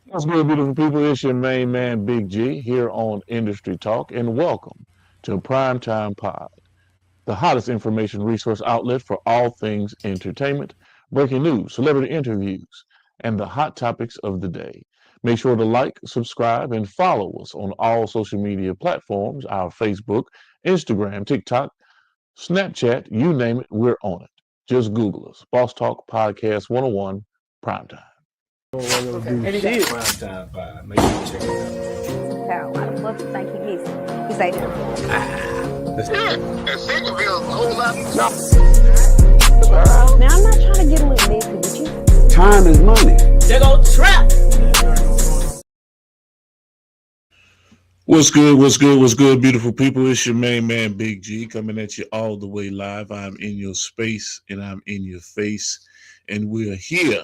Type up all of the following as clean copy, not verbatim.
What's good, beautiful people? It's your main man, Big G, here on Industry Talk, and welcome to Primetime Pod, the hottest information resource outlet for all things entertainment, breaking news, celebrity interviews, and the hot topics of the day. Make sure to like, subscribe, and follow us on all social media platforms, our Facebook, Instagram, TikTok, Snapchat, you name it, we're on it. Just Google us. Boss Talk Podcast 101 Primetime. Okay. And he got prime time vibe. Make sure you check it How? Why the fuck you think he gets? He say that. Yeah, and second be a whole lot. Now I'm not trying to get a little messy with you. Time is money. They go trap. What's good? What's good? What's good, beautiful people? It's your main man, Big G, coming at you all the way live. I'm in your space and I'm in your face, and we're here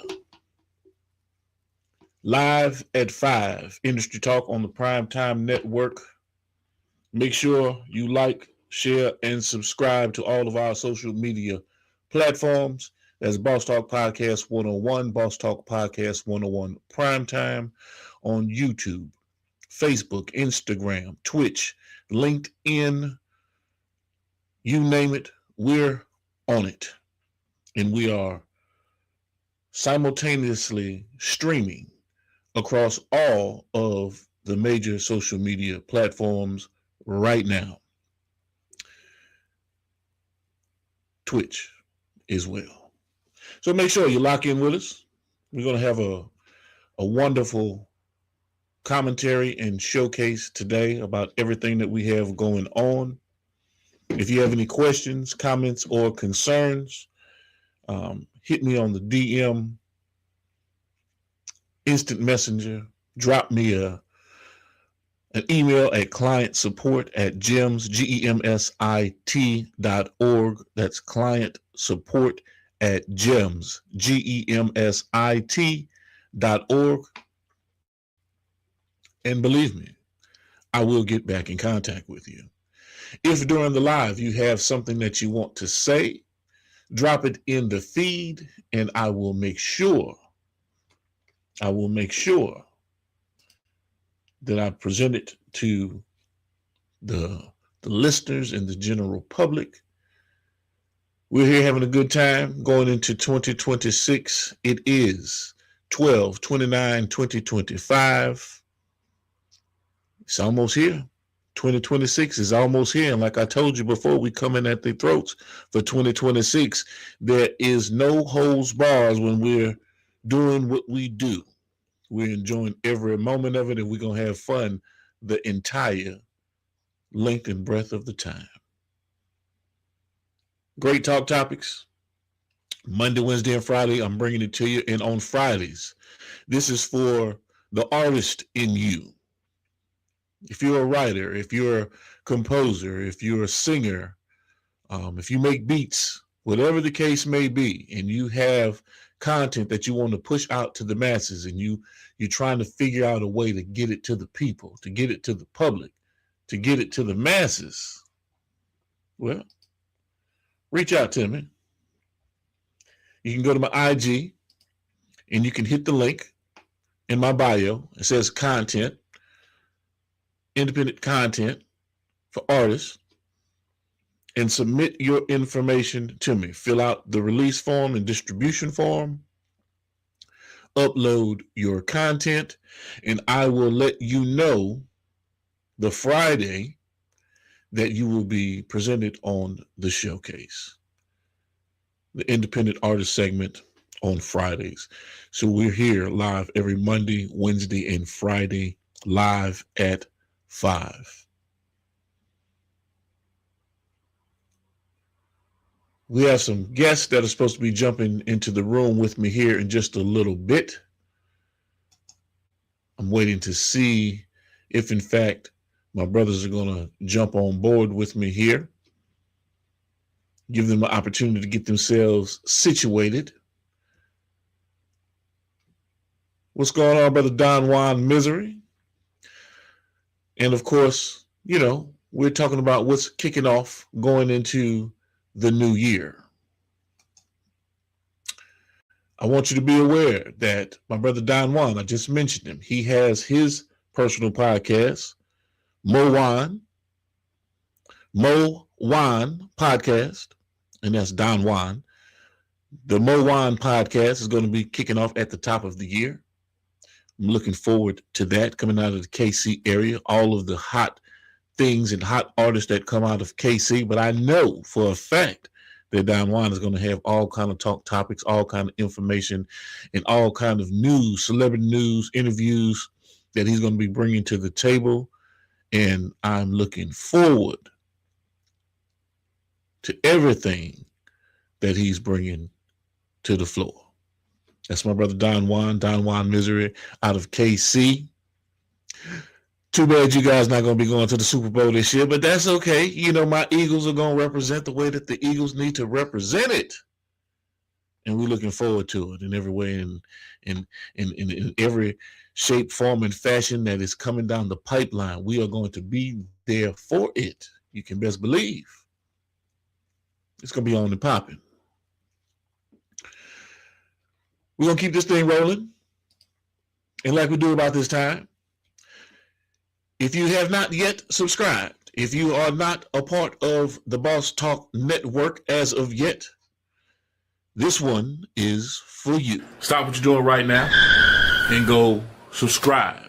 live at 5. Industry Talk on the Primetime Network. Make sure you like, share, and subscribe to all of our social media platforms. That's Boss Talk Podcast 101, Boss Talk Podcast 101 Primetime on YouTube, Facebook, Instagram, Twitch, LinkedIn, you name it, we're on it. And we are simultaneously streaming across all of the major social media platforms right now. Twitch as well. So make sure you lock in with us. We're going to have a wonderful commentary and showcase today about everything that we have going on. If you have any questions, comments, or concerns, hit me on the DM, instant messenger, drop me an email at clientsupport@gemsit.org. That's client support at gemsit.org. And believe me, I will get back in contact with you. If during the live you have something that you want to say, drop it in the feed and I will make sure that I present it to the listeners and the general public. We're here having a good time going into 2026. It is 12/29/2025. It's almost here. 2026 is almost here. And like I told you before, we coming at the throats for 2026. There is no holds bars when we're doing what we do. We're enjoying every moment of it, and we're going to have fun the entire length and breadth of the time. Great talk topics. Monday, Wednesday, and Friday, I'm bringing it to you. And on Fridays, this is for the artist in you. If you're a writer, if you're a composer, if you're a singer, if you make beats, whatever the case may be, and you have content that you want to push out to the masses, and you're trying to figure out a way to get it to the people, to get it to the public, to get it to the masses, well, reach out to me. You can go to my IG and you can hit the link in my bio. It says content, independent content for artists, and submit your information to me. Fill out the release form and distribution form, upload your content, and I will let you know the Friday that you will be presented on the showcase, the independent artist segment on Fridays. So we're here live every Monday, Wednesday, and Friday, live at 5. We have some guests that are supposed to be jumping into the room with me here in just a little bit. I'm waiting to see if, in fact, my brothers are going to jump on board with me here. Give them an opportunity to get themselves situated. What's going on, Brother Don Juan Misery? And of course, we're talking about what's kicking off going into the new year. I want you to be aware that my brother Don Juan, I just mentioned him, he has his personal podcast, Mo Juan Podcast, and that's Don Juan. The Mo Juan Podcast is going to be kicking off at the top of the year. I'm looking forward to that, coming out of the KC area, all of the hot things and hot artists that come out of KC. But I know for a fact that Don Juan is going to have all kind of talk topics, all kind of information, and all kind of news, celebrity news, interviews that he's going to be bringing to the table. And I'm looking forward to everything that he's bringing to the floor. That's my brother Don Juan Misery out of KC. Too bad you guys not going to be going to the Super Bowl this year, but that's okay. You know, my Eagles are going to represent the way that the Eagles need to represent it. And we're looking forward to it in every way and in every shape, form, and fashion that is coming down the pipeline. We are going to be there for it. You can best believe. It's going to be on and popping. We're going to keep this thing rolling. And like we do about this time, if you have not yet subscribed, if you are not a part of the Boss Talk Network as of yet, this one is for you. Stop what you're doing right now and go subscribe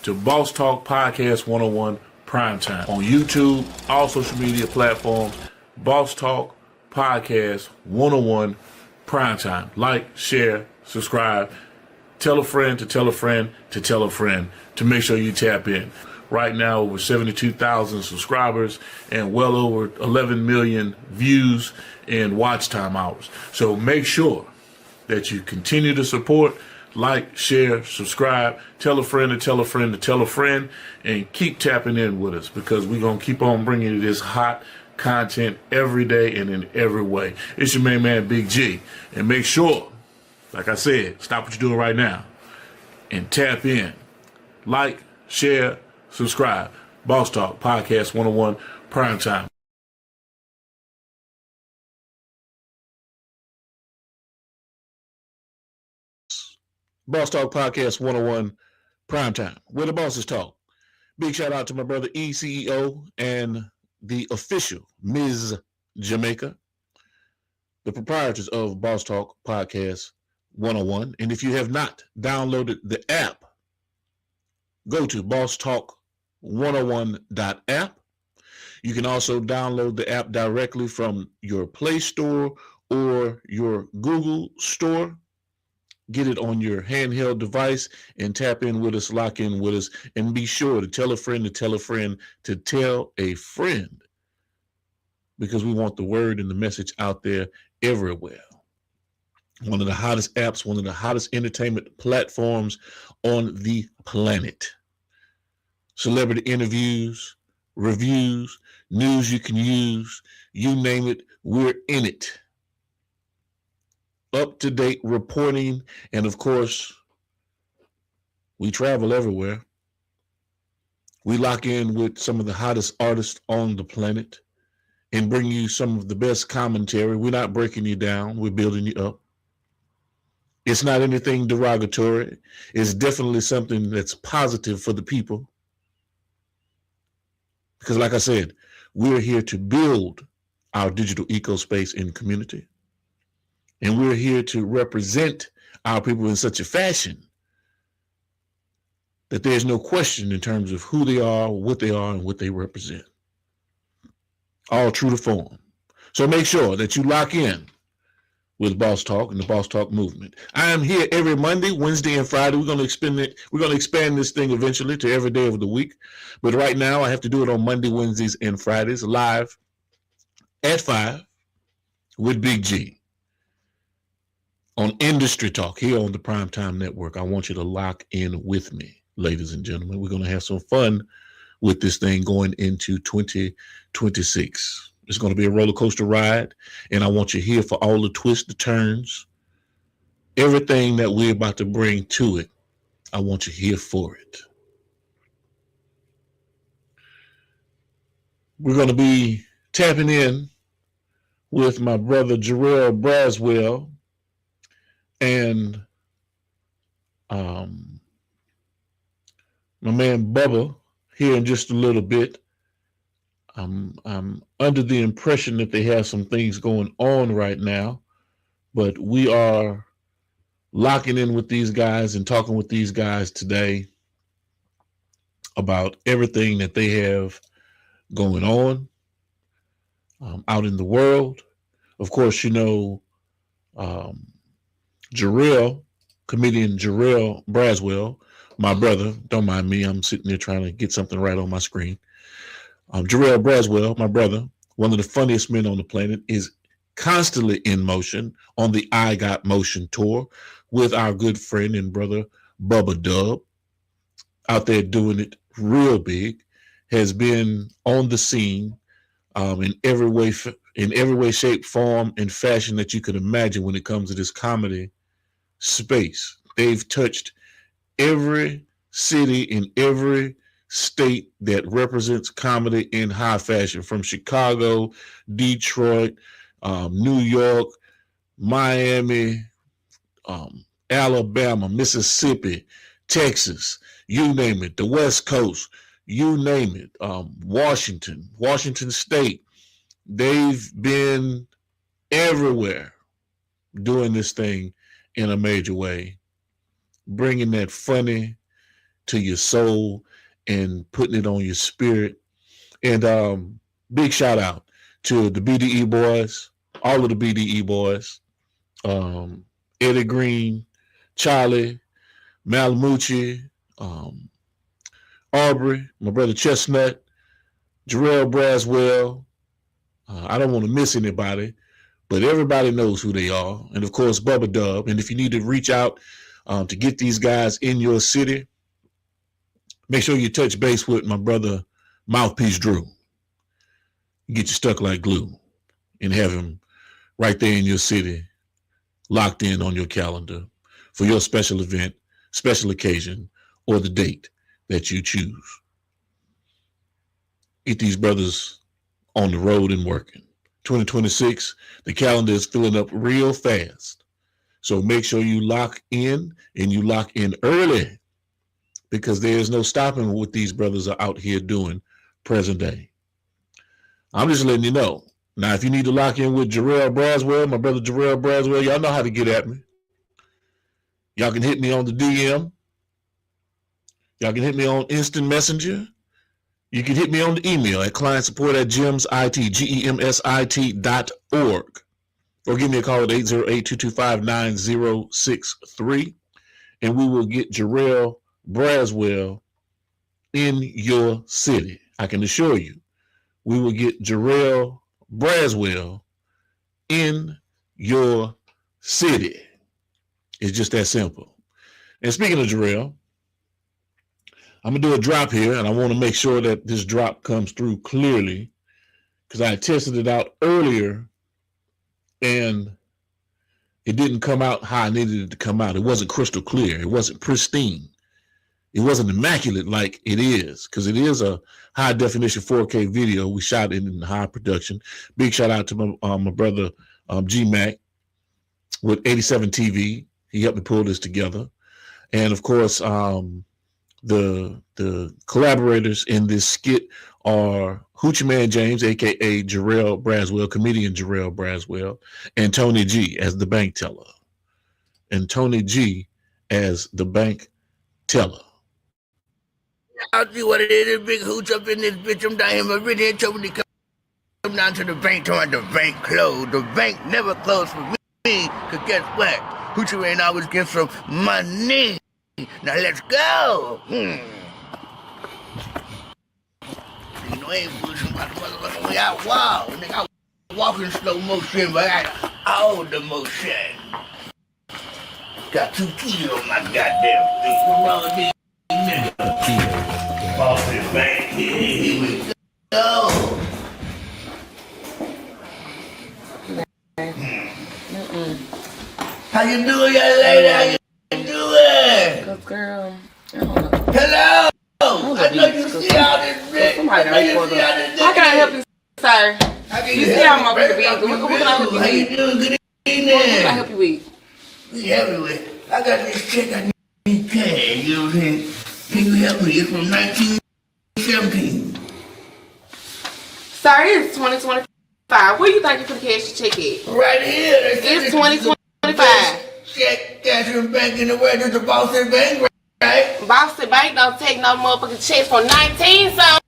to Boss Talk Podcast 101 Primetime on YouTube, all social media platforms, Boss Talk Podcast 101 Primetime. Like, share, subscribe, tell a friend to tell a friend to tell a friend to make sure you tap in. Right now, over 72,000 subscribers and well over 11 million views and watch time hours. So make sure that you continue to support, like, share, subscribe, tell a friend to tell a friend to tell a friend, and keep tapping in with us because we're going to keep on bringing you this hot content every day and in every way. It's your main man, Big G. And make sure, like I said, stop what you're doing right now and tap in. Like, share, subscribe. Boss Talk Podcast 101 Primetime. Boss Talk Podcast 101 Primetime, where the bosses talk. Big shout out to my brother ECEO and the official Ms. Jamaica, the proprietors of Boss Talk Podcast 101. And if you have not downloaded the app, go to bosstalk101.app. You can also download the app directly from your Play Store or your Google Store. Get it on your handheld device and tap in with us, lock in with us, and be sure to tell a friend to tell a friend to tell a friend because we want the word and the message out there everywhere. One of the hottest apps, one of the hottest entertainment platforms on the planet. Celebrity interviews, reviews, news you can use, you name it, we're in it. Up-to-date reporting, and of course, we travel everywhere. We lock in with some of the hottest artists on the planet and bring you some of the best commentary. We're not breaking you down. We're building you up. It's not anything derogatory. It's definitely something that's positive for the people. Because like I said, we're here to build our digital ecospace and community. And we're here to represent our people in such a fashion that there's no question in terms of who they are, and what they represent. All true to form. So make sure that you lock in with Boss Talk and the Boss Talk movement. I am here every Monday, Wednesday, and Friday. We're going to expand this thing eventually to every day of the week. But right now, I have to do it on Monday, Wednesdays, and Fridays, live at 5 with Big G. On Indusry Talk here on the Primetime Network. I want you to lock in with me, ladies and gentlemen. We're going to have some fun with this thing going into 2026. It's going to be a roller coaster ride, and I want you here for all the twists, the turns, everything that we're about to bring to it. I want you here for it. We're going to be tapping in with my brother Jarrell Braswell And my man Bubba here in just a little bit. I'm under the impression that they have some things going on right now, but we are locking in with these guys and talking with these guys today about everything that they have going on out in the world. Of course, you know, Jarrell, comedian Jarrell Braswell, my brother, don't mind me, I'm sitting there trying to get something right on my screen. Jarrell Braswell, my brother, one of the funniest men on the planet, is constantly in motion on the I Got Motion tour with our good friend and brother Bubba Dub, out there doing it real big, has been on the scene in every way, shape, form, and fashion that you could imagine when it comes to this comedy space. They've touched every city in every state that represents comedy in high fashion, from Chicago, Detroit, New York, Miami, Alabama, Mississippi, Texas, you name it, the West Coast, you name it, Washington State. They've been everywhere doing this thing in a major way, bringing that funny to your soul and putting it on your spirit. And big shout out to the BDE boys, all of the BDE boys, Eddie Green, Charlie, Malamucci, Aubrey, my brother Chestnut, Jarrell Braswell. I don't want to miss anybody, but everybody knows who they are. And of course, Bubba Dub. And if you need to reach out to get these guys in your city, make sure you touch base with my brother Mouthpiece Drew. Get you stuck like glue and have him right there in your city, locked in on your calendar for your special event, special occasion, or the date that you choose. Get these brothers on the road and working. 2026, the calendar is filling up real fast. So make sure you lock in, and you lock in early, because there is no stopping what these brothers are out here doing present day. I'm just letting you know. Now, if you need to lock in with Jarrell Braswell, my brother Jarrell Braswell, y'all know how to get at me. Y'all can hit me on the DM. Y'all can hit me on Instant Messenger. You can hit me on the email at clientsupport@gemsit.org, or give me a call at 808-225-9063, and we will get Jarrell Braswell in your city. I can assure you, we will get Jarrell Braswell in your city. It's just that simple. And speaking of Jarrell, I'm going to do a drop here, and I want to make sure that this drop comes through clearly, because I tested it out earlier, and it didn't come out how I needed it to come out. It wasn't crystal clear. It wasn't pristine. It wasn't immaculate like it is, because it is a high-definition 4K video. We shot it in high production. Big shout-out to my brother G-Mac with 87 TV. He helped me pull this together. And, of course, the collaborators in this skit are Hoochie Man James, a.k.a. Jarrell Braswell, comedian Jarrell Braswell, and Tony G as the bank teller. And Tony G as the bank teller. I'll see what it is. This big hooch up in this bitch. I'm down here. My really ain't told me to come down to the bank. Told the bank closed. The bank never closed for me. Because guess what? Hoochie Man always gets some money. Now let's go. You know, I ain't bullshitting about the motherfucking way I walk. Nigga, I walk in slow motion, but I got all the motion. Got 2 keys on my goddamn feet. What's wrong with these niggas? Off this bank. Here we go. How you doing, young lady? How you doing? Good girl. I don't know. Hello. I know you see all this bitch. Somebody done pulled up. How can I help you, sir? You see how my baby being. What can I help you with? How you doing? Good evening. What can I help you with? help me with. I got this check I need cash, you know what I'm saying? Can you help me? It's from 1917. Sir, it's 2025. Where you think you put the cash check at? Right here. It's 2025. Check cash in the bank in the way to the Boston Bank, right? Boston Bank don't take no motherfucking checks for 19 something.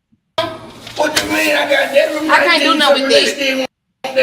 What you mean? I got that from 19. I can't do nothing with this. I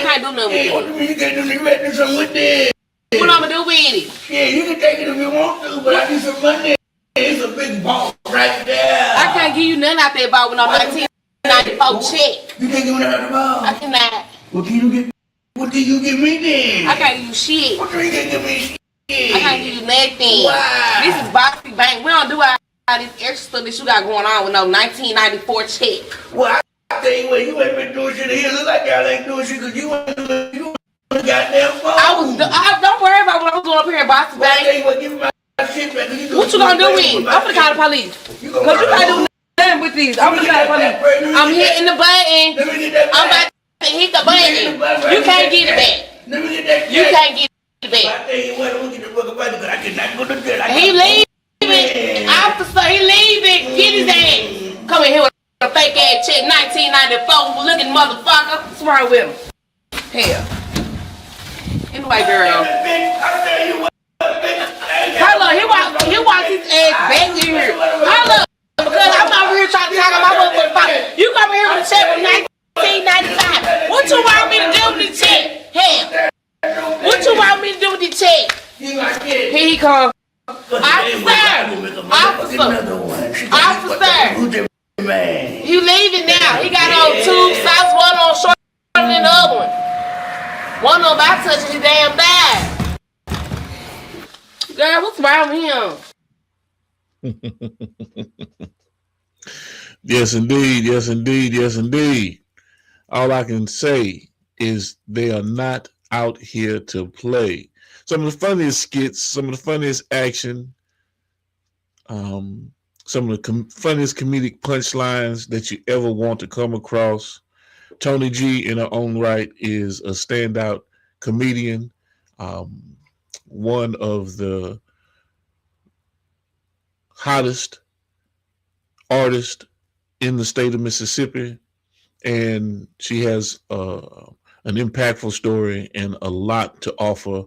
can't do nothing with What it. you mean you can't do nothing? You better do something with this. What I'm gonna do with it? Yeah, you can take it if you want to, but I need some money. It's a big ball right there. I can't give you nothing out there about with no 1994 check. You can't give me nothing about. I cannot. What can you get? What can you give me then? I can't give you shit. What do you can't give me shit? I can't give you nothing. Why? This is Boston Bank. We don't do all this extra stuff that you got going on with no 1994 check. Well, I tell you what, you ain't been doing shit here. Look like y'all ain't doing shit because you ain't doing goddamn phone. Don't worry about what I was doing up here in Boston Well, I tell Bank. you what, give me my shit back. What you gonna do with it? I'm gonna call the police. Cause you can't do nothing with these. I'm gonna call the police. I'm hitting the button. Let me get that I'm back. about to hit the button. You can't get it back. Let me get that You check. can't get it back. I tell you what, I'm gonna get the fuck up out because I cannot go to jail. He leaving. Officer, he leaving. Get his ass. Come in here with a fake ass check, 1994 looking motherfucker. What's wrong with him? Hell. Anyway, girl. Hold on, he walks his ass back in here. Hold up. Because I'm over here trying to talk about my motherfucking phone. You come here with a check from 1995. What you want me to do with the check? Hell. What you want me to do with the check? Here he comes. Officer. You leaving now. He got on two socks, one on shorter than the other one. One of them about touching his damn thigh. Girl, what's wrong with him? Yes, indeed. Yes, indeed. Yes, indeed. All I can say is they are not out here to play. Some of the funniest skits, some of the funniest action, some of the funniest comedic punchlines that you ever want to come across. Tony G, in her own right, is a standout comedian, one of the hottest artists in the state of Mississippi, and she has an impactful story and a lot to offer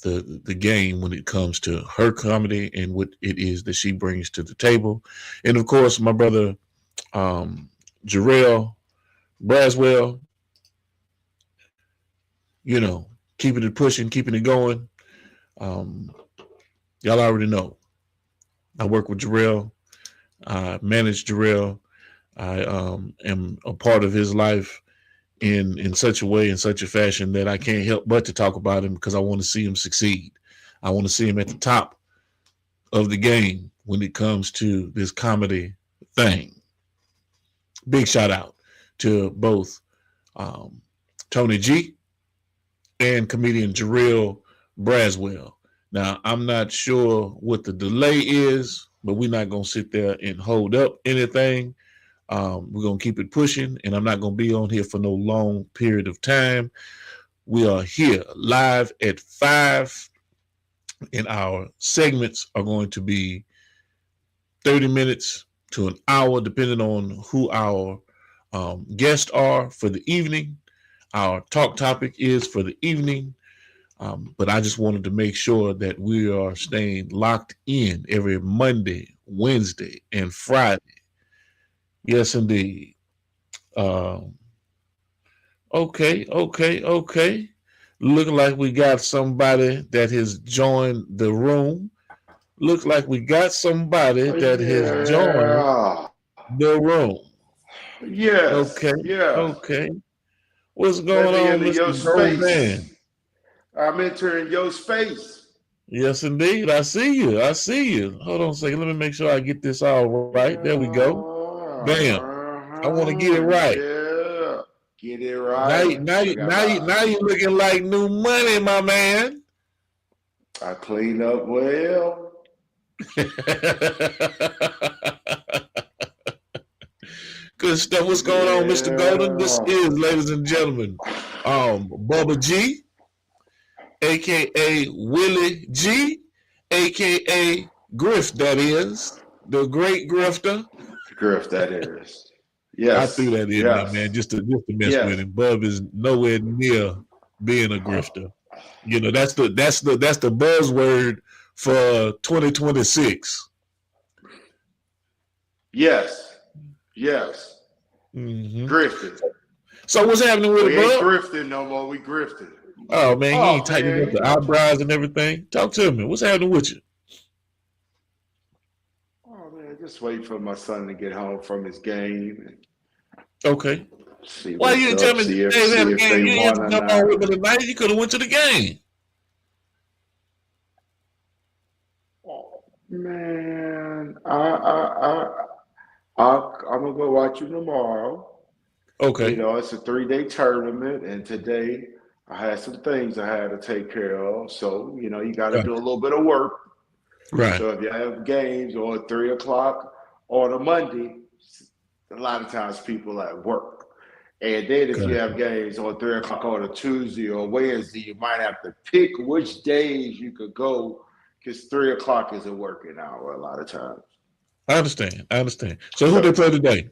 the game when it comes to her comedy and what it is that she brings to the table. And of course, my brother Jarrell Braswell, keeping it pushing, keeping it going. Y'all already know. I work with Jarrell. I manage Jarrell. I am a part of his life in such a way, in such a fashion that I can't help but to talk about him because I want to see him succeed. I want to see him at the top of the game when it comes to this comedy thing. Big shout out to both Tony G and comedian Jarrell Braswell. Now, I'm not sure what the delay is, but we're not going to sit there and hold up anything. We're going to keep it pushing, and I'm not going to be on here for no long period of time. We are here live at 5, and our segments are going to be 30 minutes to an hour, depending on who our guests are for the evening. Our talk topic is for the evening. But I just wanted to make sure that we are staying locked in every Monday, Wednesday, and Friday. Yes, indeed. Okay. Looking like we got somebody that has joined the room. Looks like we got somebody that has joined the room. Yes. Okay. Yeah. Okay. What's going on, Mr. Goldman? I'm entering your space. Yes, indeed. I see you. Hold on a second. Let me make sure I get this all right. There we go. Bam. I want to get it right. Yeah. Get it right. Now you're looking like new money, my man. I clean up well. Good stuff. What's going on, Mr. Golden? This is, ladies and gentlemen, Bubba G. aka Willie G, aka Griff, that is the great grifter. Griff, that is. I threw Yes. that in there, man, Yes. just to mess with Yes. him. Bub is nowhere near being a grifter. You know, that's the buzzword for 2026. Yes. Yes. Mm-hmm. Grifted. So what's happening with We it, ain't Bub? grifting no more. We grifted. Oh man, you ain't Oh tightening man, up the eyebrows and everything. Talk to me. What's happening with you? oh man, just waiting for my son to get home from his game and Okay. see Why you what's didn't tell up. me See Dave had a if game? they You didn't have won to or jump on not. with me tonight. You could have went to the game. Oh, man, I'm gonna go watch you tomorrow. You Okay. know, it's a 3-day tournament, and today I had some things I had to take care of. So, you know, you got to do a little bit of work. Right. So if you have games on 3 o'clock on a Monday, a lot of times people at work. And then if you have games on 3 o'clock on a Tuesday or Wednesday, you might have to pick which days you could go because 3 o'clock is a working hour a lot of times. I understand. So who So they play today?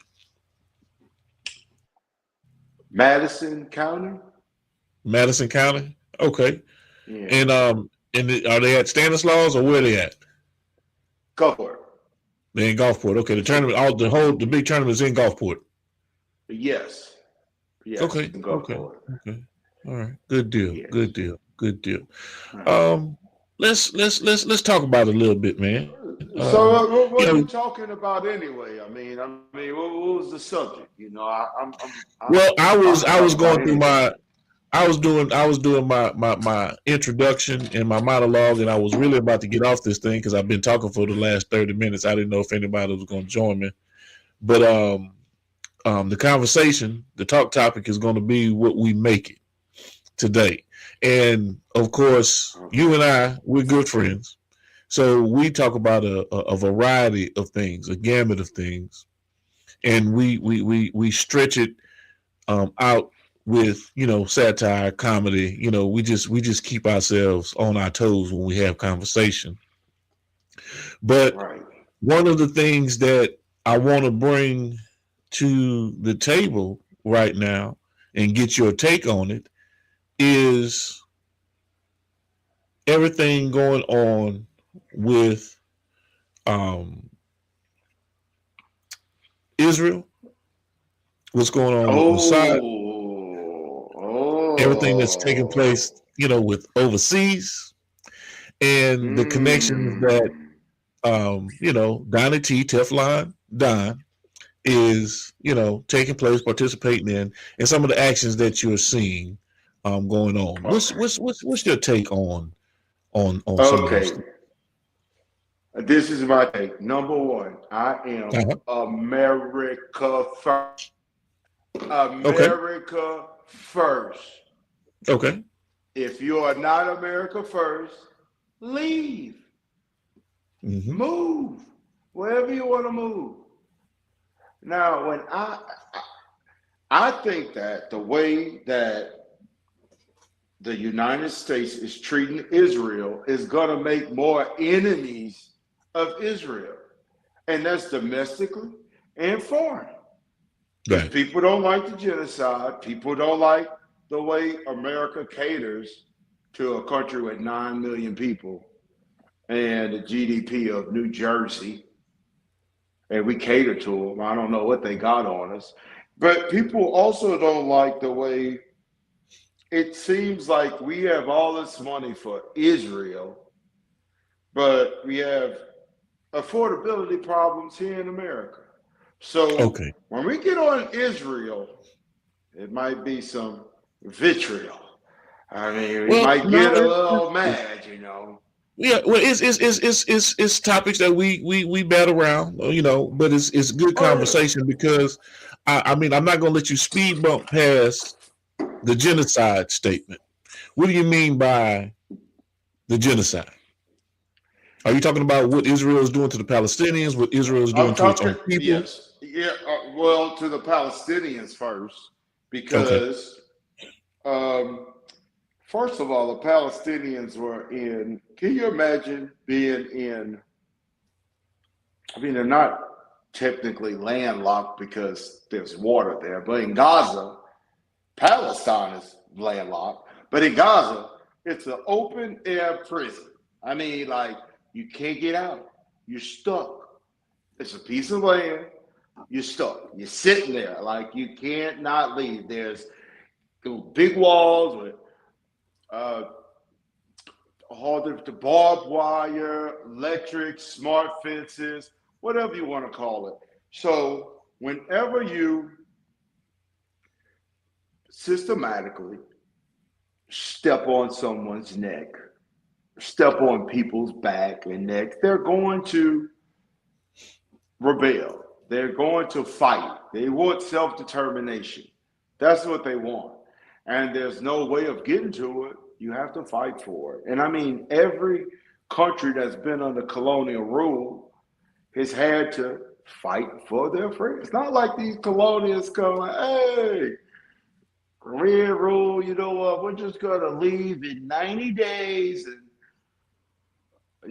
Madison County? Madison County. Okay. Yeah. And are they at Stanislaus or where they at? Go for it. They're in Gulfport. Okay. The tournament, the big tournament's in Gulfport. Yes. Yes. Okay. Go for it. Okay. All right. Good deal. Yes. Good deal. Right. Let's talk about it a little bit, man. So what are you talking about anyway? I mean, what was the subject? You know, I was going through I was doing my introduction and my monologue, and I was really about to get off this thing because I've been talking for the last 30 minutes. I didn't know if anybody was going to join me, but the conversation, the talk topic is going to be what we make it today. And of course, you and we're good friends. So we talk about a variety of things, a gamut of things, and we stretch it out with, you know, satire, comedy. You know, we just keep ourselves on our toes when we have conversation. But one of the things that I want to bring to the table right now and get your take on it is everything going on with Israel, what's going on with Mossad, everything that's taking place, you know, with overseas, and the connections that you know, Donnie T, Teflon Don is, you know, taking place, participating in, and some of the actions that you're seeing going on. What's your take on some of those things? This is my take. Number one, I am America first. America first. Okay. If you are not America first, leave. Mm-hmm. Move wherever you want to move. Now, when I think that the way that the United States is treating Israel is going to make more enemies of Israel, and that's domestically and foreign. Right. People don't like the genocide. People don't like the way America caters to a country with 9 million people and the GDP of New Jersey, and we cater to them. I don't know what they got on us, but people also don't like the way it seems like we have all this money for Israel, but we have affordability problems here in America. So when we get on Israel, it might be some vitriol. I mean, we might get a little mad, you know. Yeah, well, it's topics that we bat around, you know, but it's good conversation because I mean, I'm not gonna let you speed bump past the genocide statement. What do you mean by the genocide? Are you talking about what Israel is doing to the Palestinians, what Israel is doing to its own people? Yes. Yeah, well, to the Palestinians first, because First of all, the Palestinians were in, can you imagine being in, I mean, they're not technically landlocked because there's water there, but in Gaza, Palestine is landlocked, but in Gaza, it's an open air prison. I mean, like, you can't get out. You're stuck. It's a piece of land. You're stuck. You're sitting there. Like, you can't not leave. There's big walls with all the barbed wire, electric, smart fences, whatever you want to call it. So whenever you systematically step on someone's neck, step on people's back and neck, they're going to rebel. They're going to fight. They want self-determination. That's what they want. And there's no way of getting to it. You have to fight for it. And I mean, every country that's been under colonial rule has had to fight for their freedom. It's not like these colonials come like, hey, Korean rule, you know what, we're just going to leave in 90 days and,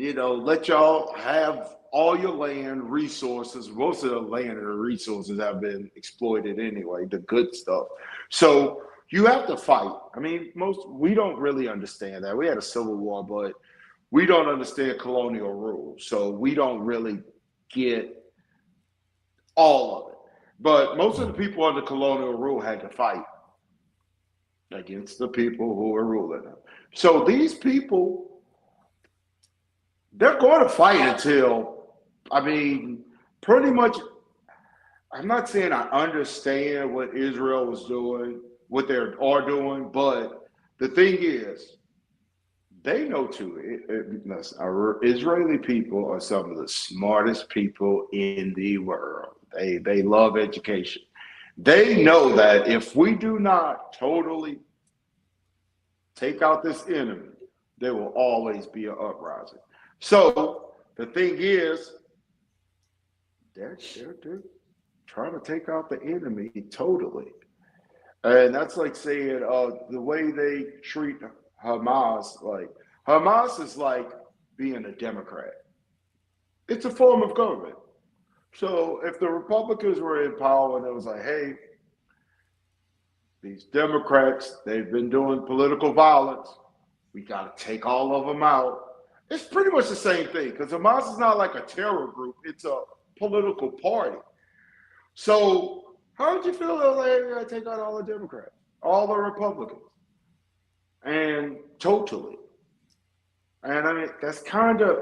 you know, let y'all have all your land resources. Most of the land and the resources have been exploited anyway, the good stuff. So you have to fight. I mean, we don't really understand that. We had a civil war, but we don't understand colonial rule. So we don't really get all of it. But most of the people under colonial rule had to fight against the people who were ruling them. So these people, they're going to fight until, I mean, pretty much, I'm not saying I understand what Israel was doing, what they are doing, but the thing is, they know too, our Israeli people are some of the smartest people in the world. They love education. They know that if we do not totally take out this enemy, there will always be an uprising. So the thing is, they're trying to take out the enemy totally. And that's like saying the way they treat Hamas, like Hamas is like being a Democrat. It's a form of government. So if the Republicans were in power and it was like, hey, these Democrats, they've been doing political violence, we got to take all of them out. It's pretty much the same thing because Hamas is not like a terror group. It's a political party. So how would you feel if they're going to take out all the Democrats, all the Republicans? And totally. And I mean, that's kind of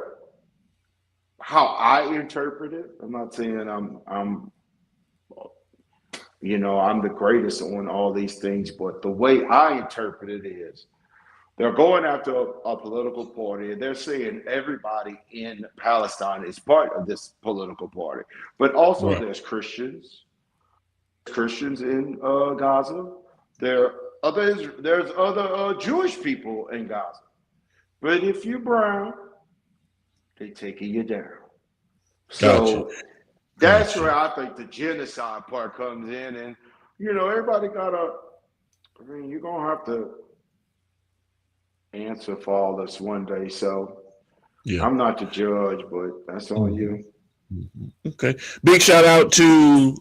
how I interpret it. I'm not saying I'm the greatest on all these things, but the way I interpret it is they're going after a political party and they're saying everybody in Palestine is part of this political party. But also there's Christians in Gaza. There's other Jewish people in Gaza. But if you're brown, they taking you down. So that's where I think the genocide part comes in. And, everybody you're going to have to answer for all this one day. So I'm not the judge, but that's on you. Okay. Big shout out to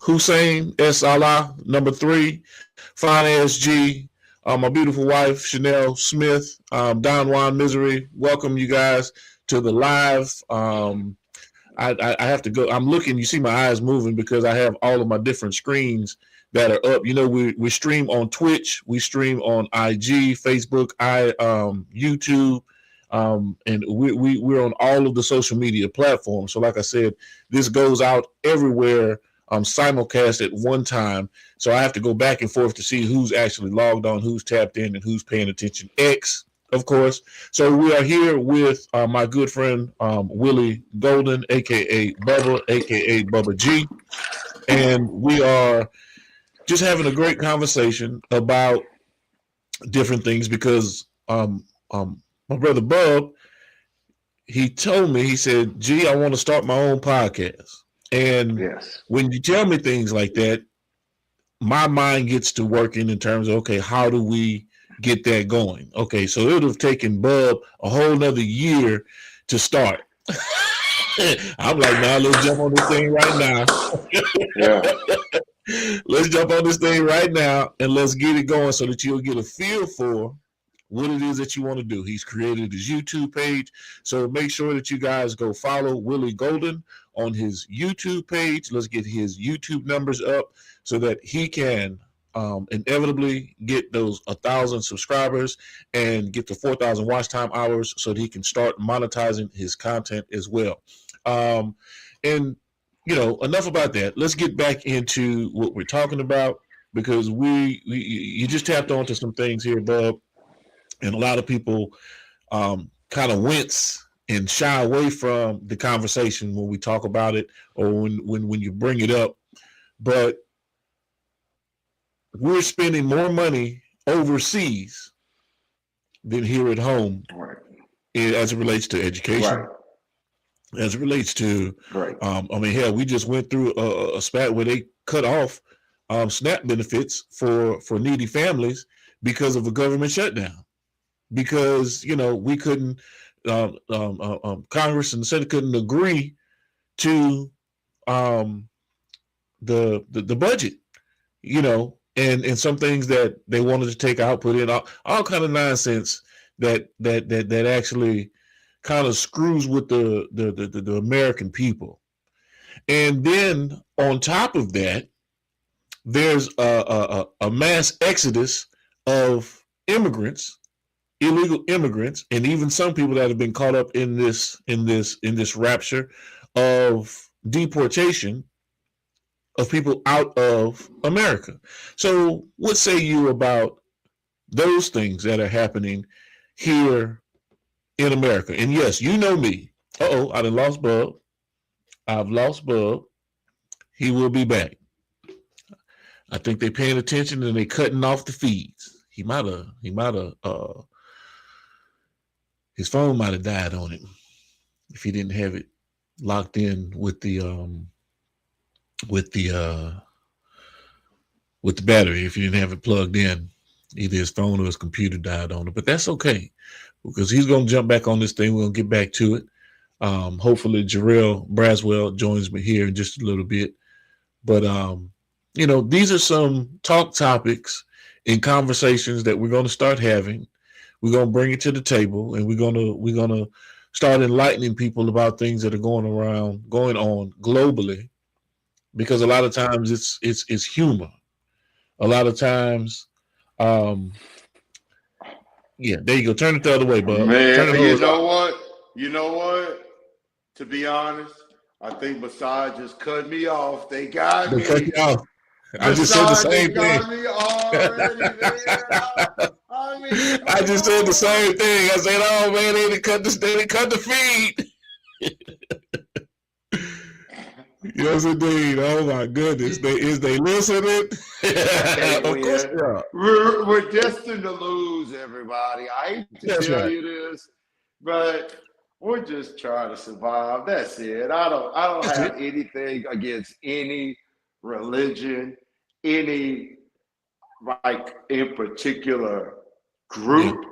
Hussein S. Allah, number 3, Fine SG, my beautiful wife, Chanel Smith, Don Juan Misery. Welcome you guys to the live. I have to go. I'm looking, you see my eyes moving because I have all of my different screens that are up. We stream on Twitch, we stream on IG, Facebook, YouTube. And we're on all of the social media platforms. So like I said, this goes out everywhere, simulcast at one time. So I have to go back and forth to see who's actually logged on, who's tapped in, and who's paying attention. X, of course. So we are here with my good friend, Willie Golden, AKA Bubba, AKA Bubba G. And we are just having a great conversation about different things because, my brother Bub, he told me, he said, G, I want to start my own podcast. And when you tell me things like that, my mind gets to working in terms of, okay, how do we get that going. Okay, so it would have taken Bub a whole nother year to start. I'm like, nah, let's jump on this thing right now. Yeah. Let's jump on this thing right now and let's get it going so that you'll get a feel for what it is that you want to do. He's created his YouTube page. So make sure that you guys go follow Willie Golden on his YouTube page. Let's get his YouTube numbers up so that he can inevitably get those 1,000 subscribers and get to 4,000 watch time hours so that he can start monetizing his content as well. And enough about that. Let's get back into what we're talking about, because you just tapped onto some things here, Bub, and a lot of people kind of wince and shy away from the conversation when we talk about it or when you bring it up. But we're spending more money overseas than here at home, Right. as it relates to education. Right. As it relates to, Right. Hell, we just went through a spat where they cut off SNAP benefits for needy families because of a government shutdown. Because we couldn't, Congress and the Senate couldn't agree to the budget, and some things that they wanted to take out, put in all kind of nonsense that actually kind of screws with the American people. And then on top of that, there's a mass exodus of immigrants, illegal immigrants, and even some people that have been caught up in this rapture of deportation of people out of America. So what say you about those things that are happening here in America? And yes, you know me. I done lost Bub. I've lost Bub. He will be back. I think they paying attention and they cutting off the feeds. He might have his phone might have died on him if he didn't have it locked in with the battery. If he didn't have it plugged in, either his phone or his computer died on it. But that's okay, because he's going to jump back on this thing. We're going to get back to it. Hopefully Jarrell Braswell joins me here in just a little bit. But, these are some talk topics and conversations that we're going to start having. We're going to bring it to the table, and we're going to start enlightening people about things that are going on globally, because a lot of times it's humor. A lot of times, there you go. Turn it the other way, bud. Man, you know what? To be honest, I think besides just cut me off, they got me. Cut you off. I just said the same thing. Me already, I just said the same thing. I said, "Oh man, they cut the feed." Yes, indeed. Oh my goodness, is they listening? Of course they are. We're destined to lose, everybody. I hate to tell you this, but we're just trying to survive. That's it. I don't have anything against any religion, any in particular group,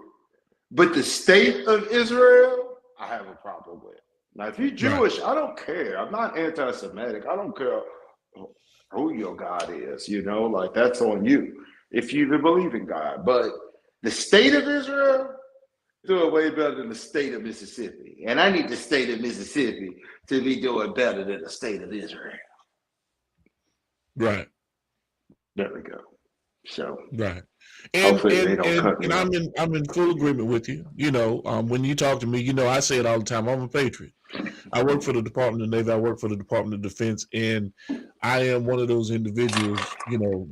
but the state of Israel, I have a problem with. Now, if you're Jewish, I don't care. I'm not anti-Semitic. I don't care who your God is, that's on you if you even believe in God. But the state of Israel, doing way better than the state of Mississippi. And I need the state of Mississippi to be doing better than the state of Israel. Right. There we go. So right. And I'm in full agreement with you. When you talk to me, I say it all the time. I'm a patriot. I work for the Department of the Navy. I work for the Department of Defense, and I am one of those individuals,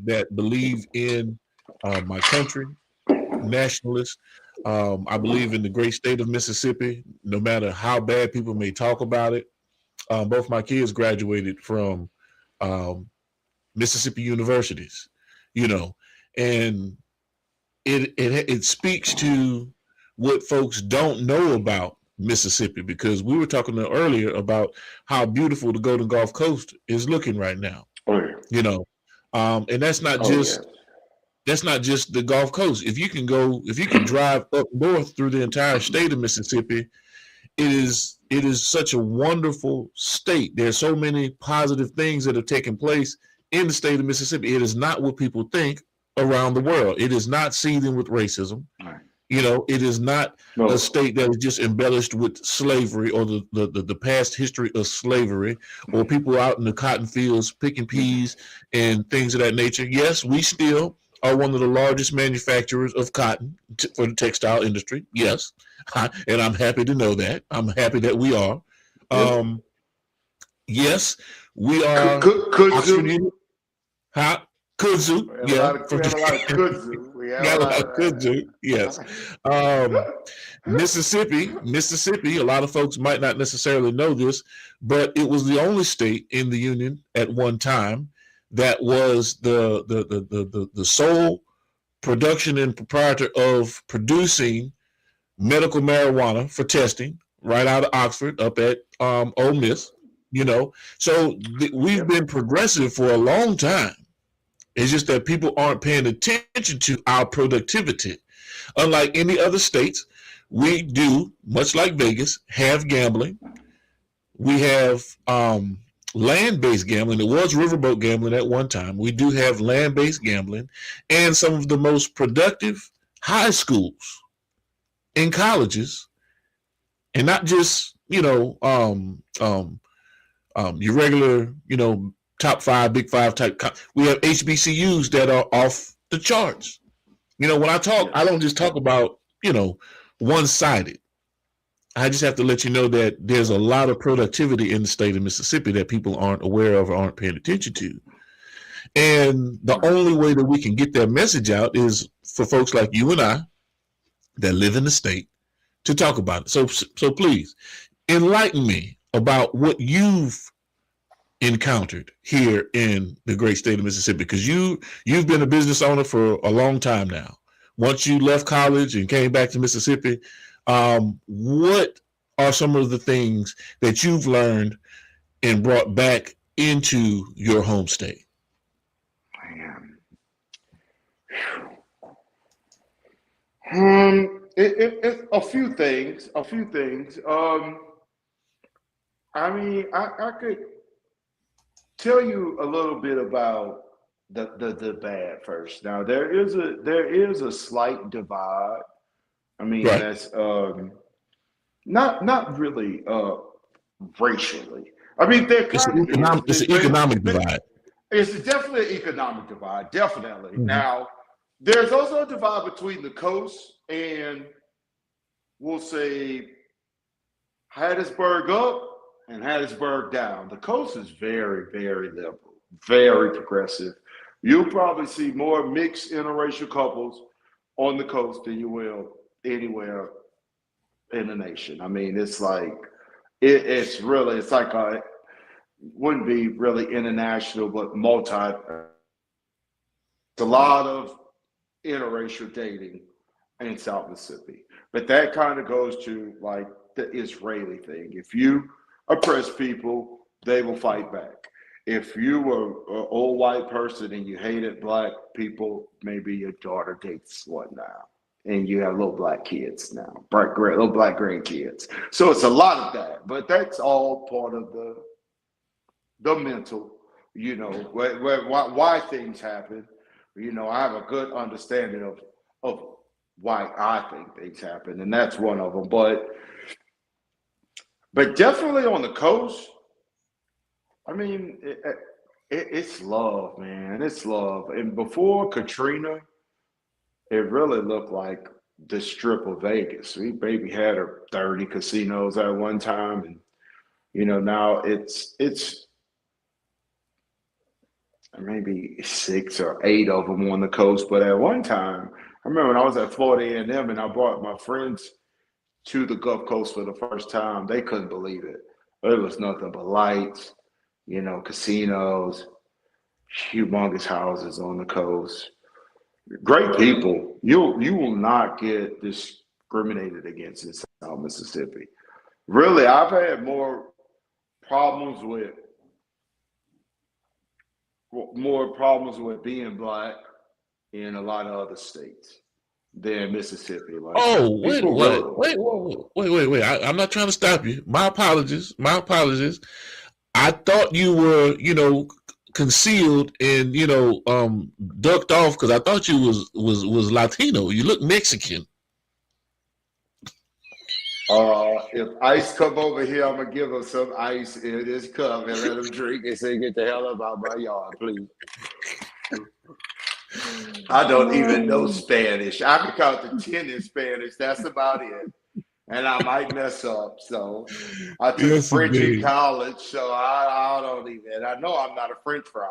that believe in my country, nationalist. I believe in the great state of Mississippi, no matter how bad people may talk about it. Both my kids graduated from Mississippi universities, and it speaks to what folks don't know about Mississippi, because we were talking earlier about how beautiful the Golden Gulf Coast is looking right now. Oh, yeah. And that's not just that's not just the Gulf Coast. If you can drive up north through the entire state of Mississippi, it is such a wonderful state. There's so many positive things that have taken place in the state of Mississippi. It is not what people think around the world. It is not seething with racism. Right. You know, it is not No. a state that is just embellished with slavery or the past history of slavery, or people out in the cotton fields picking peas and things of that nature. Yes, we still are one of the largest manufacturers of cotton for the textile industry. Yes, and I'm happy to know that. I'm happy that we are. Yes, we are. Kudzu. Kudzu. We have a lot of kudzu. We have a lot of kudzu. Yes. Mississippi. A lot of folks might not necessarily know this, but it was the only state in the union at one time that was the sole production and proprietor of producing medical marijuana for testing, right out of Oxford, up at Ole Miss. You know, so we've been progressive for a long time. It's just that people aren't paying attention to our productivity. Unlike any other states, we do, much like Vegas, have gambling. We have land-based gambling. It was riverboat gambling at one time. We do have land-based gambling, and some of the most productive high schools and colleges, and not just, you know, your regular, you know, top five, big five type. We have HBCUs that are off the charts. You know, when I talk, I don't just talk about, you know, one-sided. I just have to let you know that there's a lot of productivity in the state of Mississippi that people aren't aware of or aren't paying attention to. And the only way that we can get that message out is for folks like you and I that live in the state to talk about it. So please enlighten me about what you've encountered here in the great state of Mississippi, because you've been a business owner for a long time now. Once you left college and came back to Mississippi, what are some of the things that you've learned and brought back into your home state? It's a few things. I mean, I could tell you a little bit about the bad first. Now there is a slight divide. I mean, right. That's not really racially. I mean, it's an economic divide. It's definitely an economic divide, definitely. Mm-hmm. Now, there's also a divide between the coast and, we'll say, Hattiesburg up and Hattiesburg down. The coast is very, very liberal, very progressive. You'll probably see more mixed interracial couples on the coast than you will anywhere in the nation. I mean, it's like, it's like a, wouldn't be really international, but it's a lot of interracial dating in South Mississippi. But that kind of goes to like the Israeli thing. If you oppress people, they will fight back. If you were an old white person and you hated black people, maybe your daughter dates one now. And you have little black kids now, little black grandkids. So it's a lot of that, but that's all part of the mental, you know, why things happen. You know, I have a good understanding of why I think things happen, and that's one of them. But definitely on the coast, I mean, it's love, man. It's love. And before Katrina, it really looked like the Strip of Vegas. We maybe had 30 casinos at one time, and you know now it's maybe 6 or 8 of them on the coast. But at one time, I remember when I was at Florida A&M and I brought my friends to the Gulf Coast for the first time. They couldn't believe it. It was nothing but lights, you know, casinos, humongous houses on the coast. Great people. You will not get discriminated against in South Mississippi. Really, I've had more problems with being black in a lot of other states than Mississippi. Like Oh, wait, people what? really, Wait. I'm not trying to stop you. My apologies. I thought you were, concealed and, ducked off because I thought you was Latino. You look Mexican. if Ice come over here, I'm gonna give him some ice in this cup and let him drink and say, "Get the hell out of my yard, please." I don't even know Spanish. I can count to 10 in Spanish. That's about it. And I might mess up. So I took French in college. So I don't even. I know I'm not a French fry.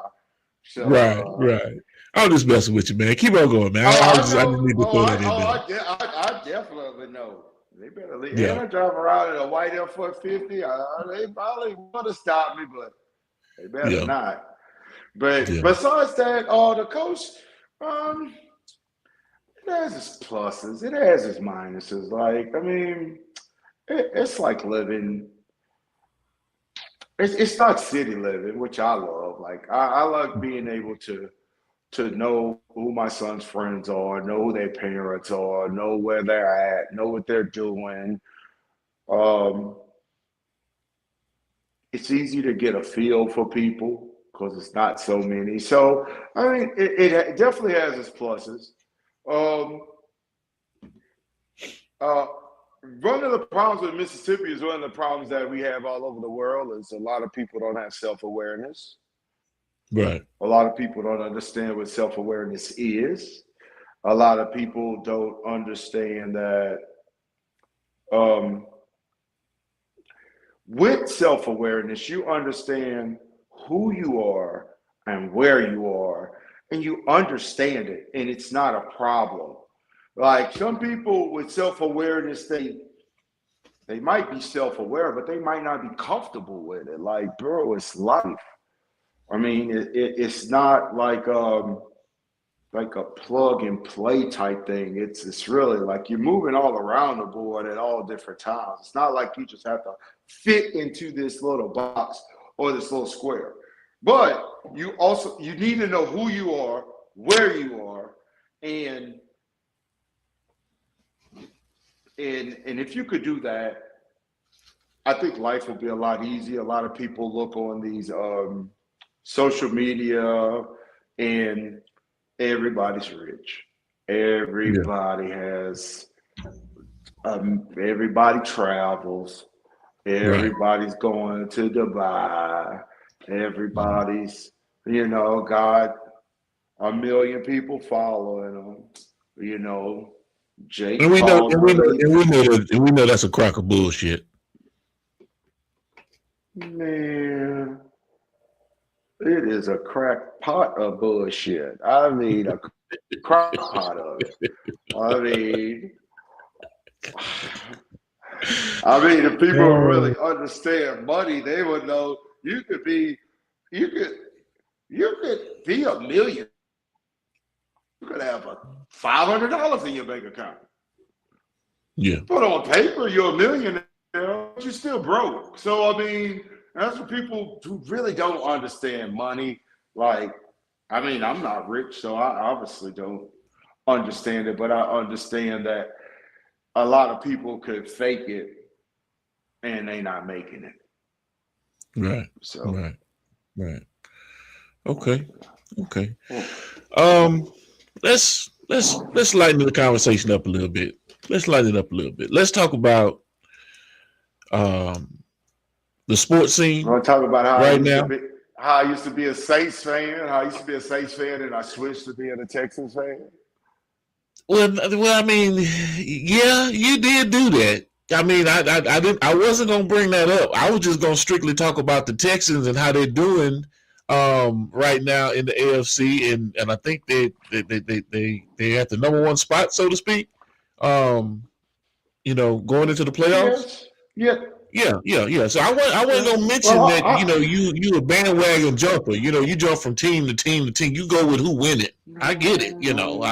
So, right. I'm just messing with you, man. Keep on going, man. I just need to throw that in there. I definitely know. They better leave. Yeah. And I drive around in a white F-150. They probably want to stop me, but they better not. But besides that, the coach, it has its pluses, it has its minuses. Like, I mean, it's like living. It's not city living, which I love. Like, I like being able to know who my son's friends are, know who their parents are, know where they're at, know what they're doing. It's easy to get a feel for people because it's not so many. So, I mean, it definitely has its pluses. One of the problems with Mississippi is one of the problems that we have all over the world is a lot of people don't have self-awareness. Right. A lot of people don't understand what self-awareness is. A lot of people don't understand that with self-awareness, you understand who you are and where you are, and you understand it, and it's not a problem. Like some people with self-awareness, they might be self-aware, but they might not be comfortable with it. Like, bro, it's life. I mean, it's not like a plug and play type thing. It's really like you're moving all around the board at all different times. It's not like you just have to fit into this little box or this little square. But you need to know who you are, where you are, and if you could do that, I think life will be a lot easier. A lot of people look on these social media and everybody's rich. Everybody has, everybody travels. Everybody's going to Dubai. Everybody's, got a million people following them. Jake And we Paul. know that's a crock of bullshit. Man, it is a crack pot of bullshit. I mean, a crack pot of it. I mean, if people really understand money, they would know you could be a million. You could have $500 in your bank account. Yeah. But on paper, you're a millionaire, but you're still broke. So, I mean, that's what people who really don't understand money. Like, I mean, I'm not rich, so I obviously don't understand it, but I understand that a lot of people could fake it and they not making it. Right. So, Right. Okay. Let's lighten the conversation up a little bit. Let's talk about the sports scene. I want to talk about how I used to be a Saints fan, and I switched to being a Texans fan. Well, I mean, yeah, you did do that. I mean, I wasn't gonna bring that up. I was just gonna strictly talk about the Texans and how they're doing right now in the AFC, and I think they at the number one spot, so to speak. Going into the playoffs. Yes. Yeah. So I wasn't gonna mention that you a bandwagon jumper. You jump from team to team to team. You go with who win it. I get it. No.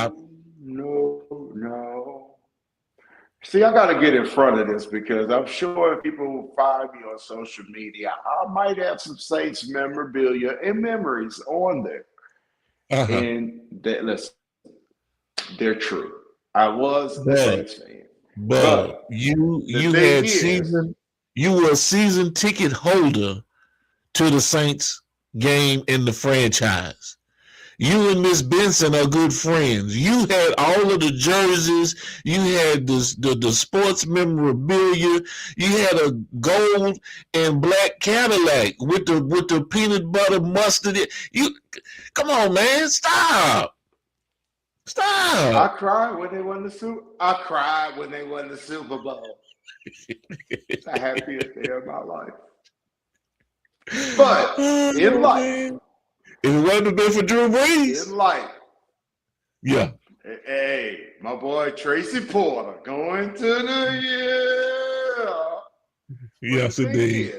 See, I got to get in front of this because I'm sure if people will find me on social media, I might have some Saints memorabilia and memories on there. And listen, They're true. I was a But Saints fan. but you thing had is, you were a season ticket holder to the Saints game in the franchise. You and Miss Benson are good friends. You had all of the jerseys. You had the sports memorabilia. You had a gold and black Cadillac with the peanut butter mustard. You come on, man, stop. I cried when they won the Super. I cried when they won the Super Bowl. It's the happiest day of my life. But in life, if it wasn't have been for Drew Brees, in life, yeah. Hey, my boy Tracy Porter going to the Yes, indeed.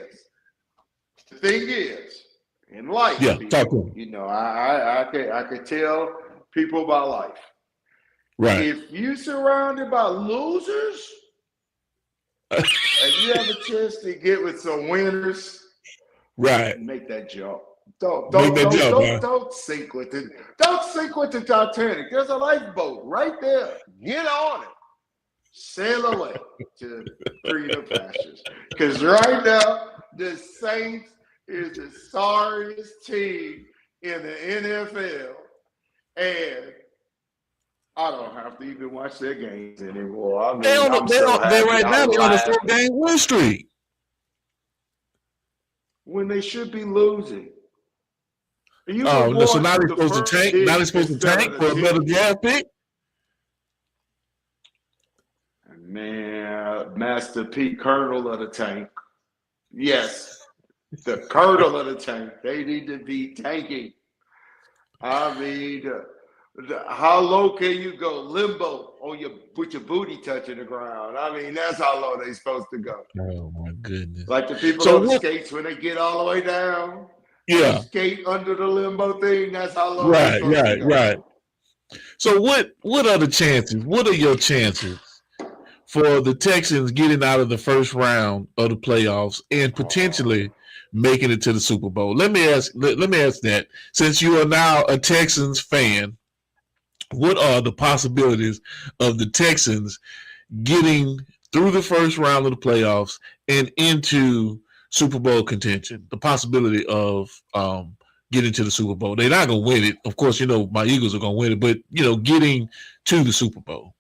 The thing is, in life, yeah, people, you know, I could tell people about life. Right. If you surrounded by losers and you have a chance to get with some winners, right, make that jump. Don't sink with it. Don't sink with the Titanic. There's a lifeboat right there. Get on it. Sail away to greener pastures. Because right now, the Saints is the sorriest team in the NFL. And I don't have to even watch their games anymore. I mean, they're right now they're on a 4-game win streak. When they should be losing. So now they're supposed to tank. Now they're supposed to tank for a better draft pick. Man, Master P, Colonel of the tank. Yes, the Colonel of the tank. They need to be tanking. I mean, how low can you go? Limbo with your booty touching the ground. I mean, that's how low they're supposed to go. Oh my goodness! Like the people on the skates when they get all the way down. Yeah, skate under the limbo thing. That's how low. Right. So what are the chances? What are your chances for the Texans getting out of the first round of the playoffs and potentially making it to the Super Bowl? Let me ask that. Since you are now a Texans fan, what are the possibilities of the Texans getting through the first round of the playoffs and into Super Bowl contention? The possibility of getting to the Super Bowl. They're not going to win it. Of course, you know, my Eagles are going to win it, but, you know, getting to the Super Bowl.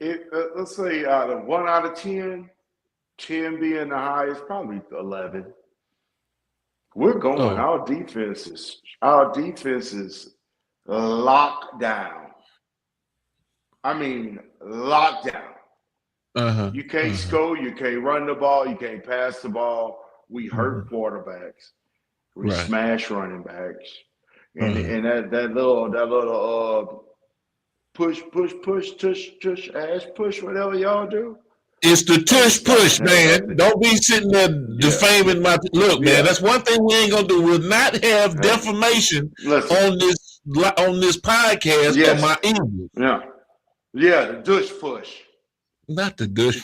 Let's say out of 1 out of 10, 10 being the highest, probably 11. We're going. Our defense is locked down. I mean, locked down. You can't score. You can't run the ball. You can't pass the ball. We hurt quarterbacks. We smash running backs. And that little push, tush, ass push, whatever y'all do. It's the tush push, man. Don't be sitting there defaming my look, man. That's one thing we ain't gonna do. We'll not have defamation on this podcast of my English. Yeah, the dush push. Not the dush.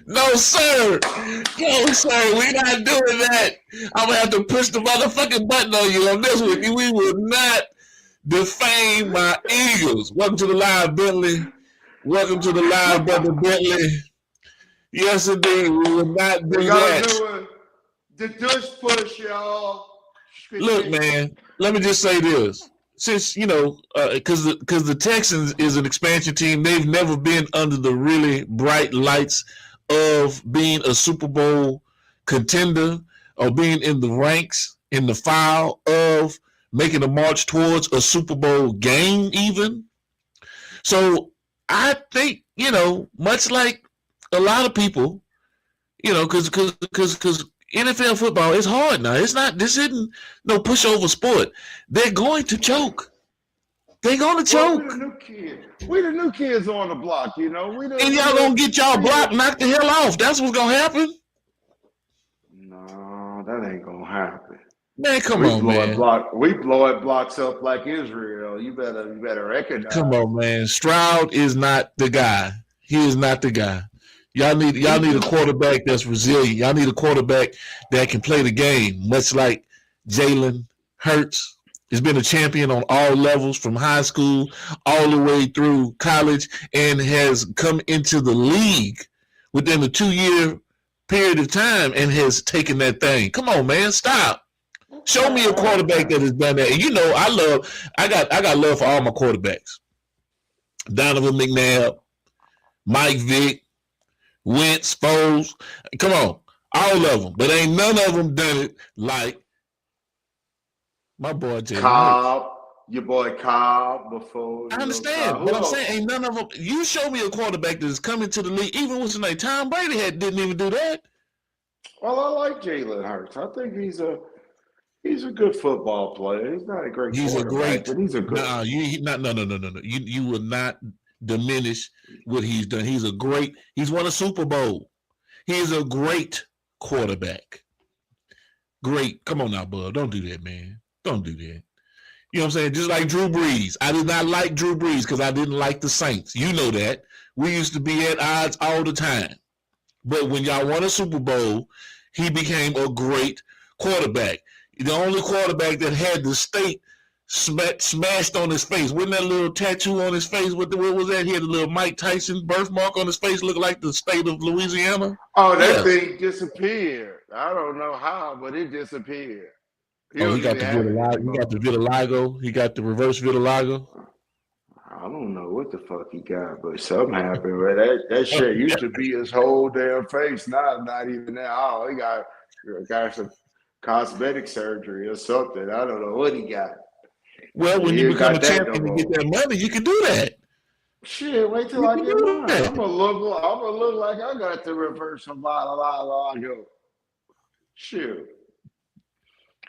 No, sir. We're not doing that. I'm gonna have to push the motherfucking button on you on this one. We will not defame my Eagles. Welcome to the live, Bentley. Welcome to the live, brother Bentley. Yes, indeed. We will not do that. The dush push, y'all. Look, man, let me just say this. Since, you know, because the Texans is an expansion team, they've never been under the really bright lights of being a Super Bowl contender or being in the ranks, in the file of making a march towards a Super Bowl game even. So I think, you know, much like a lot of people, you know, because NFL football is hard now. This isn't no pushover sport. They're going to choke. They're going to choke. We the new kids on the block, you know. And y'all going to get y'all block knocked the hell off. That's what's going to happen. No, that ain't going to happen. Man, come on, man. We blow blocks up like Israel. You better recognize. Come on, man. Stroud is not the guy. He is not the guy. Y'all need a quarterback that's resilient. Y'all need a quarterback that can play the game, much like Jalen Hurts has been a champion on all levels, from high school all the way through college, and has come into the league within a 2-year period of time and has taken that thing. Come on, man, stop. Show me a quarterback that has done that. And you know, I got love for all my quarterbacks. Donovan McNabb, Mike Vick, Wentz, Foles. Come on, all of them. But ain't none of them done it like my boy Jalen Cobb, Hurts. your boy Cobb before. I understand, but I'm saying ain't none of them. You show me a quarterback that's coming to the league. Even what's his name, Tom Brady didn't even do that. Well, I like Jalen Hurts. I think he's a good football player. He's not a great quarterback, but he's a good. No. You will not diminish what he's done. He's won a Super Bowl. He's a great quarterback. Great. Come on now, bud. Don't do that, man. Don't do that. You know what I'm saying? Just like Drew Brees. I did not like Drew Brees because I didn't like the Saints. You know that. We used to be at odds all the time. But when y'all won a Super Bowl, he became a great quarterback. The only quarterback that had the state smashed on his face. Wasn't that little tattoo on his face? What was that? He had a little Mike Tyson birthmark on his face, looked like the state of Louisiana. Oh, that thing disappeared. I don't know how, but it disappeared. He got the vitiligo. He got the vitiligo. He got the reverse vitiligo. I don't know what the fuck he got, but something happened. But that shit used to be his whole damn face. Now, not even that. Oh, he got some cosmetic surgery or something. I don't know what he got. Well, when you become a champion and get that money, you can do that. Shit, wait till I get mine. I'm gonna look like I got the reverse vitiligo. Shoot.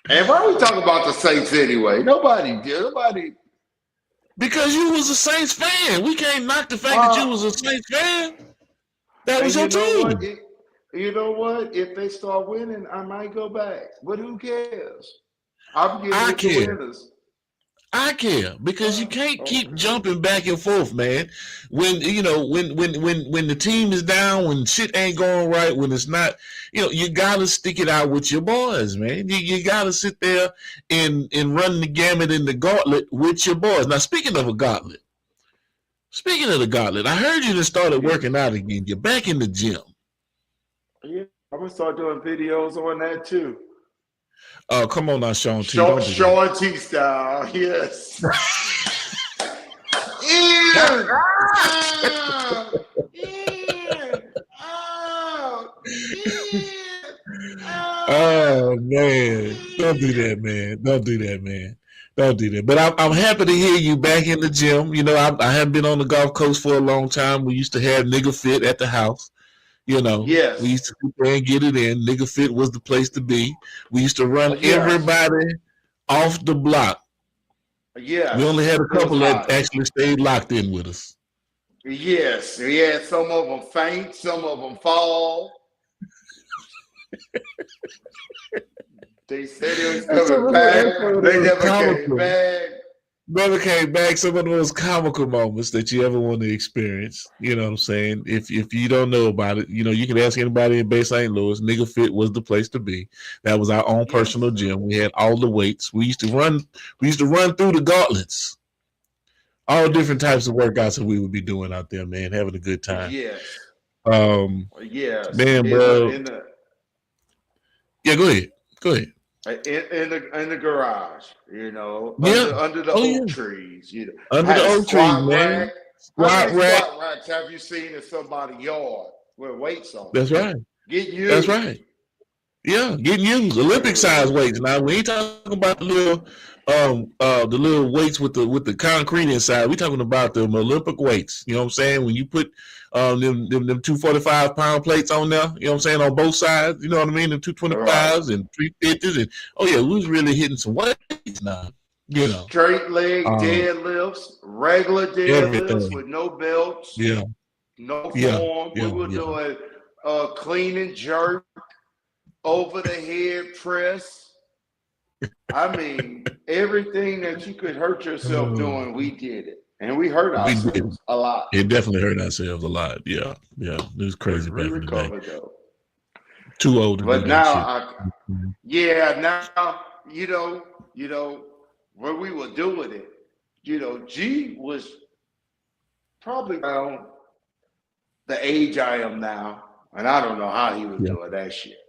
And why are we talking about the Saints anyway? Nobody did. Nobody. Because you was a Saints fan. We can't knock the fact that you was a Saints fan. That was your team. You know what? If they start winning, I might go back. But who cares? I'm giving it to winners. I care because you can't keep jumping back and forth, man. When when the team is down, when shit ain't going right, when it's not, you gotta stick it out with your boys, man. You gotta sit there and run the gamut in the gauntlet with your boys. Now, speaking of the gauntlet, I heard you just started working out again. You're back in the gym. Yeah, I'm gonna start doing videos on that too. Oh, come on now, Sean T. Sean T style, yes. Oh man, don't do that, man. Don't do that. But I'm happy to hear you back in the gym. I haven't been on the golf course for a long time. We used to have Nigga Fit at the house. Yes. We used to sit there and get it in. Nigga Fit was the place to be. We used to run everybody off the block. Yeah. We only had a couple that actually stayed locked in with us. Yes. Yeah. Some of them faint. Some of them fall. They said it was coming back. They never came back. Never came back. Some of the most comical moments that you ever want to experience. You know what I'm saying? If you don't know about it, you can ask anybody in Bay St. Louis. Nigga Fit was the place to be. That was our own personal gym. We had all the weights. We used to run through the gauntlets. All different types of workouts that we would be doing out there, man, having a good time. Yes. Yes. Man, bro. Yeah, go ahead. In the garage, under the oak trees, Under the oak trees, man. Squat racks have you seen in somebody's yard with weights on? That's right. Get used. That's right. Yeah, getting used. Olympic size weights. Now we ain't talking about the little weights with the concrete inside. We talking about the Olympic weights. You know what I'm saying? When you put them 245-pound plates on there, you know what I'm saying, on both sides, you know what I mean? The 225s and 350s, and we was really hitting some weights now. Straight leg deadlifts, regular deadlifts with no belts, no form. We were doing clean and jerk, over the head press. I mean, everything that you could hurt yourself doing, we did it. And we hurt We did. ourselves a lot. It definitely hurt ourselves a lot. Yeah. It was crazy But we back in the day. recovered though. Too old to But do now, that shit. now you know when we were doing it, G was probably around the age I am now, and I don't know how he was doing that shit.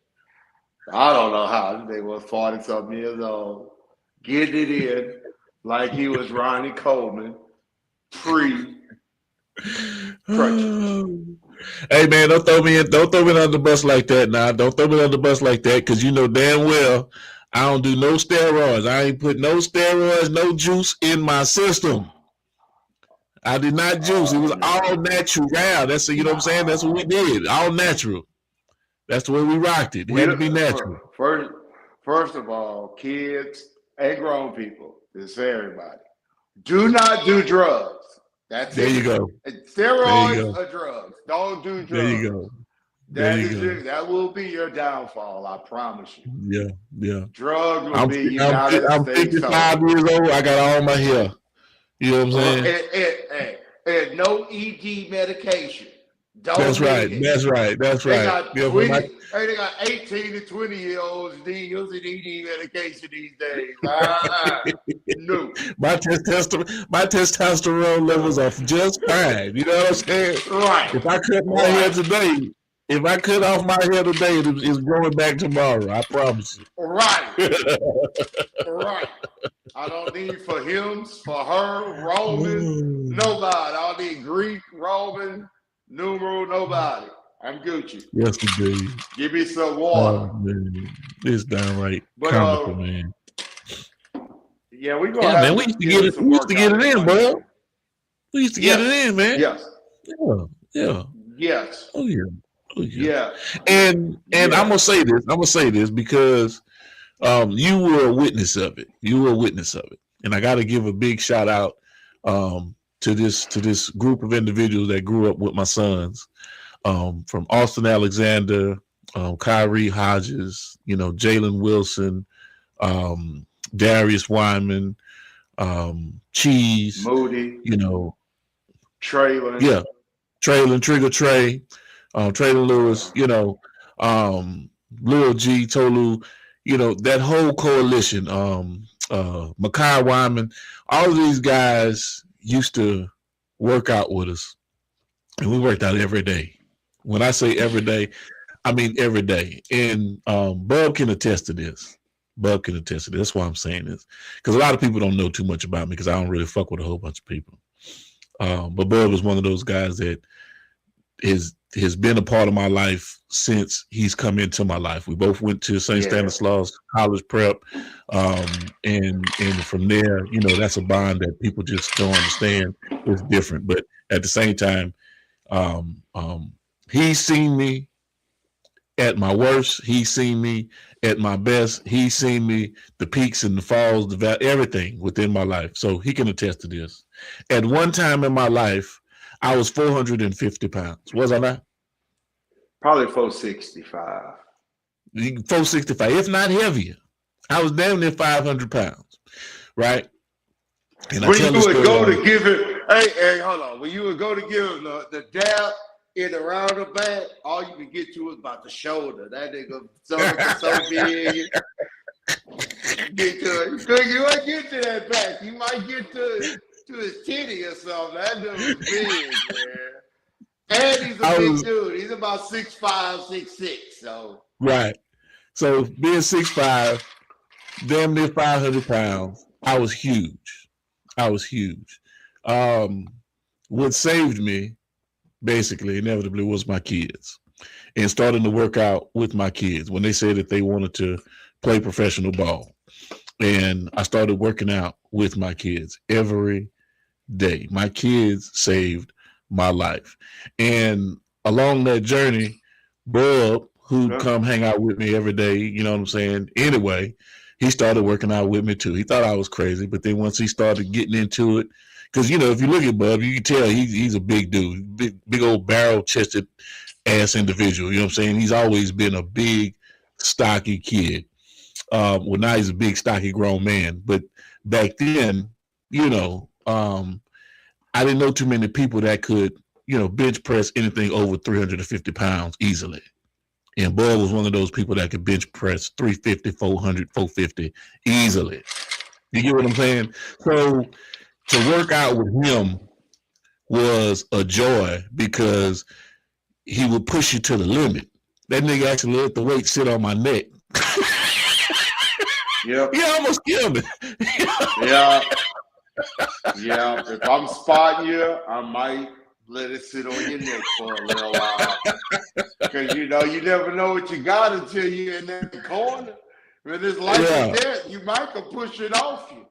I don't know how they was 40-something years old, getting it in like he was Ronnie Coleman pre. Hey man, don't throw me under the bus like that now. Don't throw me under the bus like that, because you know damn well I don't do no steroids. I ain't put no steroids, no juice in my system. I did not juice. It was all natural. That's what I'm saying. That's what we did. All natural. That's the way we rocked it. It had to be natural. First of all, kids and grown people, this is everybody. Do not do drugs. That's there it. You go. Steroids or drugs. Don't do drugs. There you go. That will be your downfall, I promise you. Yeah. Drugs will be United I'm States. 55 years old. I got all my hair. You know what I'm saying? And no ED medication. That's right. They got 18 to 20-year-olds using ED medication these days. No. My testosterone levels are just fine. You know what I'm saying? Right. If I cut my hair today, if I cut off my hair today, it's growing back tomorrow. I promise you. Right. Right. I don't need for hymns, for her, Roman, nobody. I don't need Greek, Roman, numeral, nobody. I'm Gucci. Yes, indeed. Give me some water. Oh, man. It's downright comical, man. Yeah, we gonna have we used to get it. We used to get it in, bro. We used to get it in, man. Yes. Yeah. Yes. Oh yeah. Yeah. And I'm gonna say this because you were a witness of it. And I got to give a big shout out to this group of individuals that grew up with my sons, from Austin Alexander, Kyrie Hodges, Jalen Wilson, Darius Wyman, Cheese, Moody, Traylon. Yeah. Traylon, Trigger Trey, Traylon Lewis, Lil G, Tolu, that whole coalition, Makai Wyman, all of these guys used to work out with us, and we worked out every day. When I say every day, I mean every day. And Bub can attest to this. That's why I'm saying this, because a lot of people don't know too much about me because I don't really fuck with a whole bunch of people. But Bub is one of those guys that has been a part of my life since he's come into my life. We both went to St. Stanislaus College Prep, and from there, that's a bond that people just don't understand. It's different, but at the same time, he's seen me at my worst. He's seen me at my best. He's seen me the peaks and the falls, everything within my life. So he can attest to this. At one time in my life, I was 450 pounds. Was I not? Probably 465. 465, if not heavier. I was damn near 500 pounds, right? And when you would go to give it, hey, hold on. When you would go to give him the dab in the roundabout, all you could get to was about the shoulder. That nigga so big. Get to it. You might get to that back. You might get to his titty or something. That dude was big, man. And he's a big dude. He's about 6'5", 6'6". So right. So being 6'5", damn near 500 pounds, I was huge. What saved me, basically, inevitably, was my kids, and starting to work out with my kids when they said that they wanted to play professional ball. And I started working out with my kids every day. My kids saved my life. And along that journey, Bub, who'd come hang out with me every day, you know what I'm saying? Anyway, he started working out with me too. He thought I was crazy, but then once he started getting into it, because, if you look at Bub, you can tell he's a big dude, big old barrel-chested ass individual. You know what I'm saying? He's always been a big, stocky kid. Well, now he's a big, stocky, grown man. But back then, I didn't know too many people that could, bench press anything over 350 pounds easily. And Bud was one of those people that could bench press 350, 400, 450 easily. You get what I'm saying? So to work out with him was a joy because he would push you to the limit. That nigga actually let the weight sit on my neck. Yep. He almost killed me. Yeah. Yeah. If I'm spotting you, I might let it sit on your neck for a little while. Because, you never know what you got until you're in that corner. When it's life and death, you might can push it off you.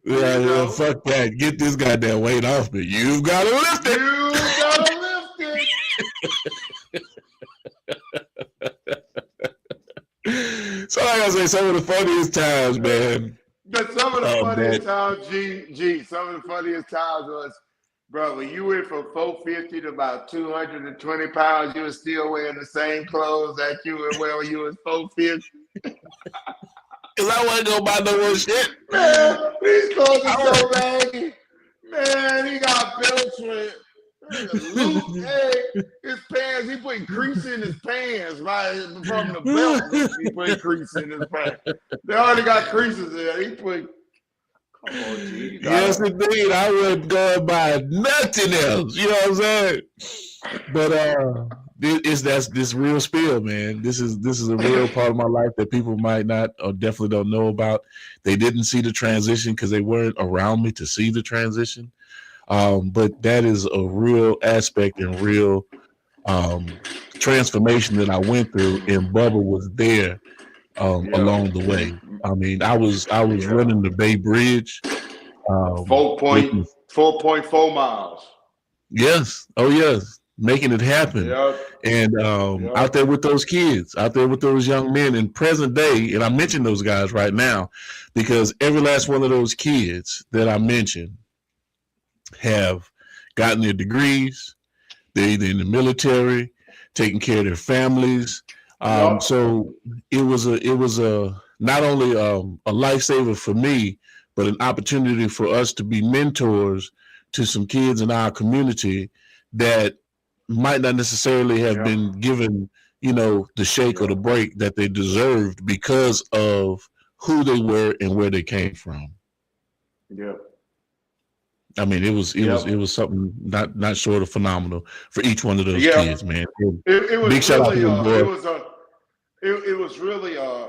Yeah, fuck that. Get this goddamn weight off me. You've got to lift it. You got to lift it. So like I say, some of the funniest times, man. But some of the funniest times, some of the funniest times was, bro, when you went from 450 to about 220 pounds, you were still wearing the same clothes that you would wear when you was 450. Because I wasn't going to buy no more shit. Man, these clothes are so baggy. Man, he got belts with loose. Hey, his pants, he put grease in his pants, right? From the belt, he put grease in his pants. They already got creases there. He put, come on, G. Yes, indeed. I wouldn't go and buy nothing else. You know what I'm saying? But that's this real spill, man. This is a real part of my life that people might not or definitely don't know about. They didn't see the transition because they weren't around me to see the transition. But that is a real aspect and real transformation that I went through, and Bubba was there along the way. I mean, I was running the Bay Bridge. 4.4 miles. Yes. Oh, yes. Making it happen. Yep. And out there with those kids, out there with those young men in present day, and I mention those guys right now because every last one of those kids that I mentioned have gotten their degrees. They're either in the military, taking care of their families. So it was a not only a lifesaver for me, but an opportunity for us to be mentors to some kids in our community that might not necessarily have been given, the shake or the break that they deserved because of who they were and where they came from. Yeah. I mean, it was something not short of phenomenal for each one of those kids, man. It was big shout out to them, boy. It was really a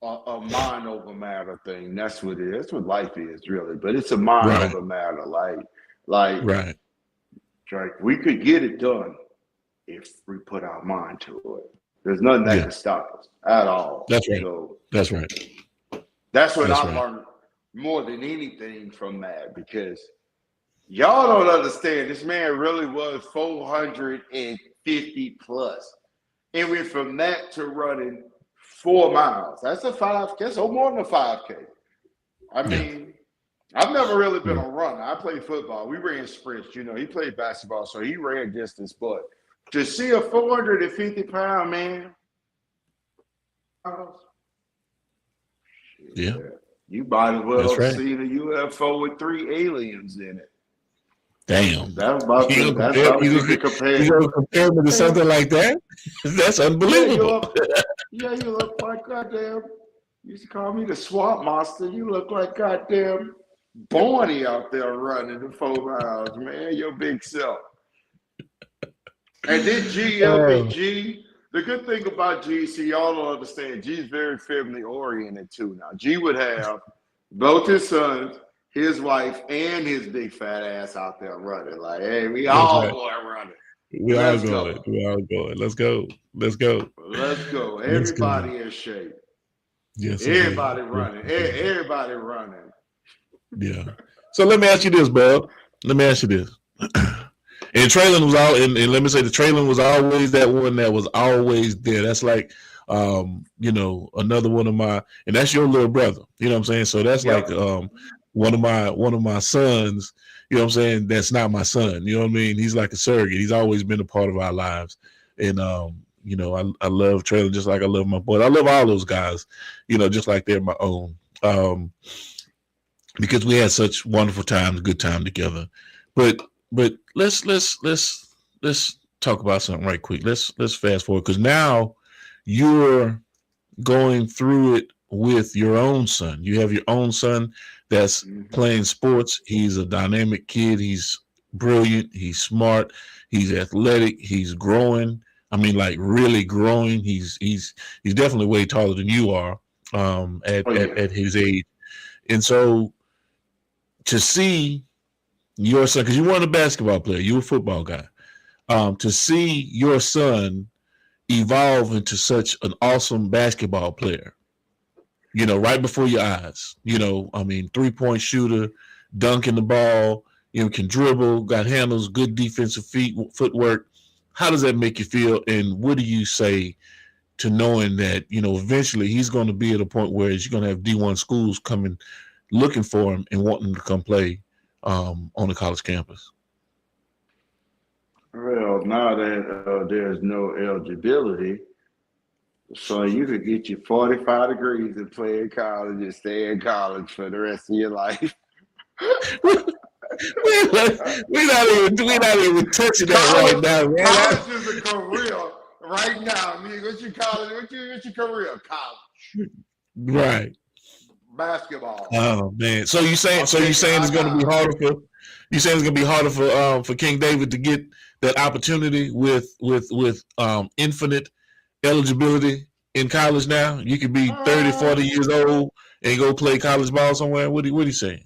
mind over matter thing. That's what it is. That's what life is, really. But it's a mind over matter. Like right. Like we could get it done if we put our mind to it. There's nothing that can stop us at all. That's right. So, that's right. That's what I learned more than anything from that, because y'all don't understand. This man really was 450 plus. And went from that to running 4 miles. That's a 5K. That's more than a 5K. I mean, I've never really been a runner. I played football. We ran sprints. He played basketball, so he ran distance. But to see a 450-pound man, you might as well see the UFO with 3 aliens in it. Damn. That's about to compare. You gonna compare me to something like that? That's unbelievable. You look like goddamn. You used to call me the swamp monster. You look like goddamn Barney out there running the 4 miles, man. Your big self. And then G, the good thing about G, see, y'all don't understand, G's very family oriented too now. G would have both his sons, his wife, and his big fat ass out there running. Like, hey, we all going running. We all going. Let's go. Everybody in shape. Yes. Everybody running. Everybody running. Yeah. So let me ask you this, Bub. And Traylon was and let me say the Traylon was always that one that was always there. That's like another one of my, and that's your little brother. You know what I'm saying? So that's like one of my sons, you know what I'm saying? That's not my son. You know what I mean? He's like a surrogate. He's always been a part of our lives. And I love Traylon just like I love my boy. I love all those guys, just like they're my own. because we had such wonderful times, good time together. But let's talk about something right quick. Let's fast forward because now you're going through it with your own son. You have your own son that's playing sports. He's a dynamic kid. He's brilliant. He's smart. He's athletic. He's growing. I mean, like really growing. He's definitely way taller than you are at his age. And so to see your son, because you weren't a basketball player, you were a football guy. To see your son evolve into such an awesome basketball player, right before your eyes. I mean, 3-point shooter, dunking the ball, can dribble, got handles, good defensive footwork. How does that make you feel? And what do you say to knowing that, eventually he's going to be at a point where you're going to have D1 schools coming, looking for him and wanting him to come play on the college campus? Well, now that there's no eligibility, so you could get you 45 degrees and play in college and stay in college for the rest of your life. We're not even touching that right now, man. College is a career right now. What's your college? What's your career? College. Right. Basketball. Oh man. So you saying it's going to be harder for for King David to get that opportunity with infinite eligibility in college now? You could be 30, 40 years old and go play college ball somewhere. What are you saying?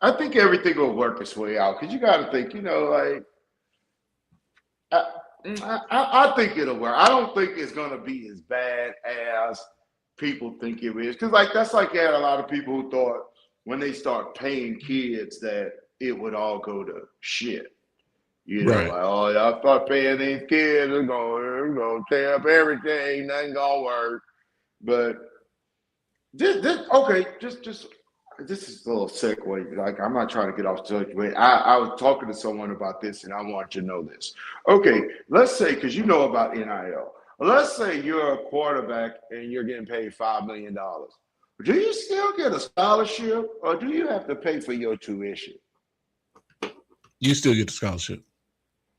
I think everything will work its way out because you got to think, I think it'll work. I don't think it's going to be as bad as people think it is. Because that's like you had a lot of people who thought when they start paying kids that it would all go to shit. Right. Y'all start paying these kids, we're going to tear up everything, nothing going to work. But this is a little segue. I'm not trying to get off the subject, but I was talking to someone about this, and I want you to know this. Okay, let's say, because you know about NIL. Let's say you're a quarterback and you're getting paid $5 million. Do you still get a scholarship, or do you have to pay for your tuition? You still get the scholarship.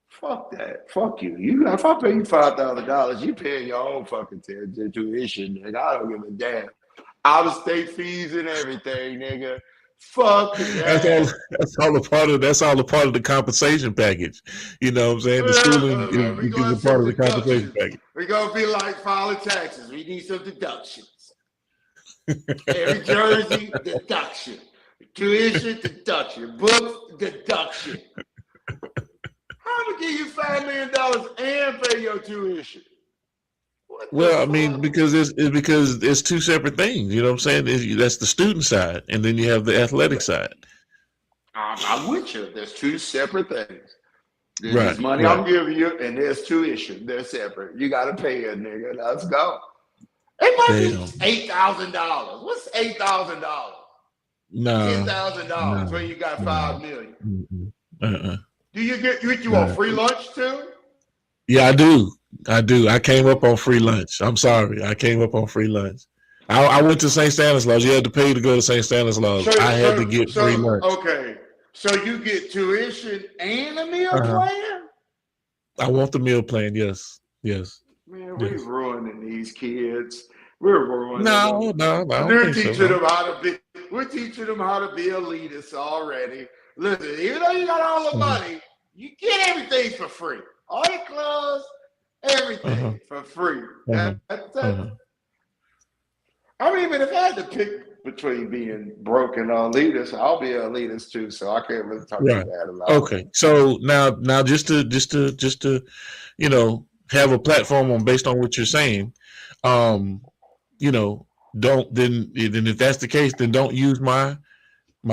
Fuck that. Fuck you. If I pay you $5,000, you paying your own fucking tuition, nigga. I don't give a damn. Out of state fees and everything, nigga. Fuck that. That's all a part of the compensation package. You know what I'm saying? The schooling is a part of the compensation package. We're gonna be like filing taxes. We need some deductions. Every jersey, deduction. Tuition, deduction. Books, deduction. How to give you $5 million and pay your tuition? Well, I mean, because it's two separate things. You know what I'm saying? That's the student side, and then you have the athletic side. I'm with you. There's two separate things. There's money I'm giving you, and there's tuition. They're separate. You got to pay it, nigga. Let's go. It might be $8,000. What's $8,000? No. $10,000 when you got $5 million. Do you get you on free lunch too? Yeah, I do. I came up on free lunch. I'm sorry. I came up on free lunch. I went to St. Stanislaus. You had to pay to go to St. Stanislaus. I had to get free lunch. Okay. So you get tuition and a meal plan? I want the meal plan, yes. Man, we're ruining these kids. We're ruining them. No. We're teaching them how to be elitists already. Listen, even though you got all the money, you get everything for free. All your clothes, everything for free. I mean, but if I had to pick between being broke and elitist, I'll be an elitist too. So I can't really talk about that a lot. Okay, so now just to have a platform on based on what you're saying, don't then if that's the case, then don't use my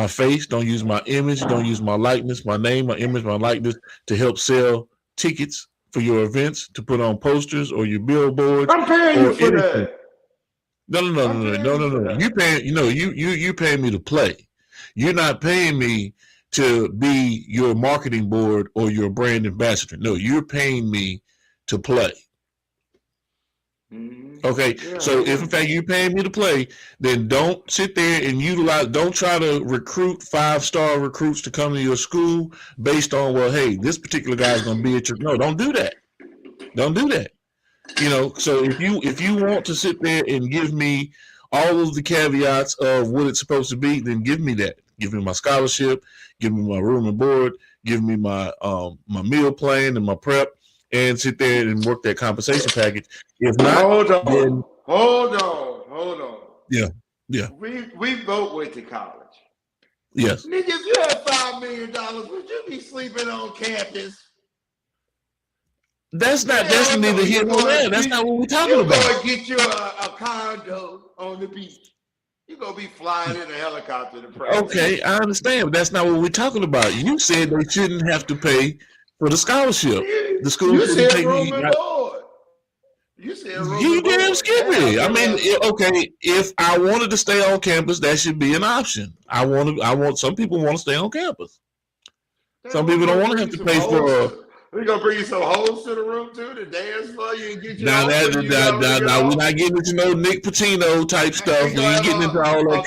face, don't use my image, don't use my likeness, my name, my image, my likeness to help sell tickets for your events, to put on posters or your billboards. I'm paying you for that. No. You paying, you paying me to play. You're not paying me to be your marketing board or your brand ambassador. No, you're paying me to play. Okay, so if in fact you're paying me to play, then don't sit there and don't try to recruit 5-star recruits to come to your school based on, well, hey, this particular guy is going to be at your, no, don't do that. Don't do that. So if you want to sit there and give me all of the caveats of what it's supposed to be, then give me that. Give me my scholarship, give me my room and board, give me my my meal plan and my prep, and sit there and work that compensation package. If not, hold on. Yeah. We both went to college. Yes. Nigga, if you had $5 million, would you be sleeping on campus? That's neither here nor there. That's not what we're talking about. You're going to get you a condo on the beach. You're going to be flying in a helicopter to practice. Okay, I understand, but that's not what we're talking about. You said they shouldn't have to pay for the scholarship. The school you shouldn't said take room me. and board. You said room You and board. damn skippy. I mean, okay, if I wanted to stay on campus, that should be an option. Some people want to stay on campus. Some people don't want to have to pay for. We're gonna bring you some hoes to the room too to dance for you and get you. Now we're not getting into no Nick Pitino type stuff. We ain't getting into all that.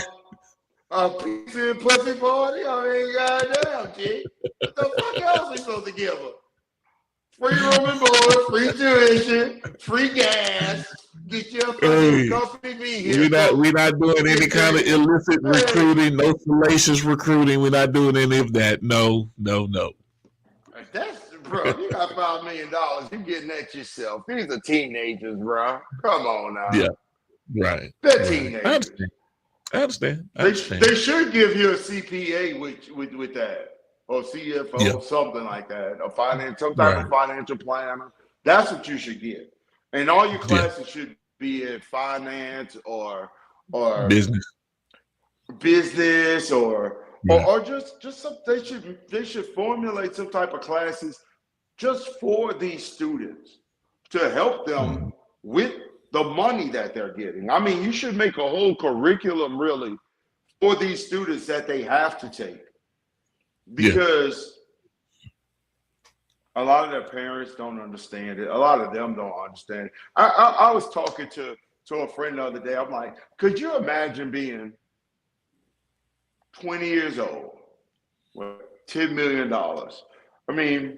A pizza and pussy party? I mean, goddamn, G. What the fuck else are we supposed to give her? Free room and board, free tuition, free gas. Get your fucking company vehicle. We're not doing any kind of illicit recruiting, no salacious recruiting. We're not doing any of that. No. Bro, you got $5 million. You're getting that yourself. These are teenagers, bro. Come on now. Yeah, right. They're teenagers. I understand. They should give you a CPA with that, or CFO, something like that, some type of financial planner. That's what you should get. And all your classes should be in finance or business or just some. They should formulate some type of classes just for these students to help them with the money that they're getting. I mean, you should make a whole curriculum really for these students that they have to take, because a lot of their parents don't understand it. A lot of them don't understand it. I was talking to a friend the other day. I'm like, could you imagine being 20 years old with $10 million? I mean,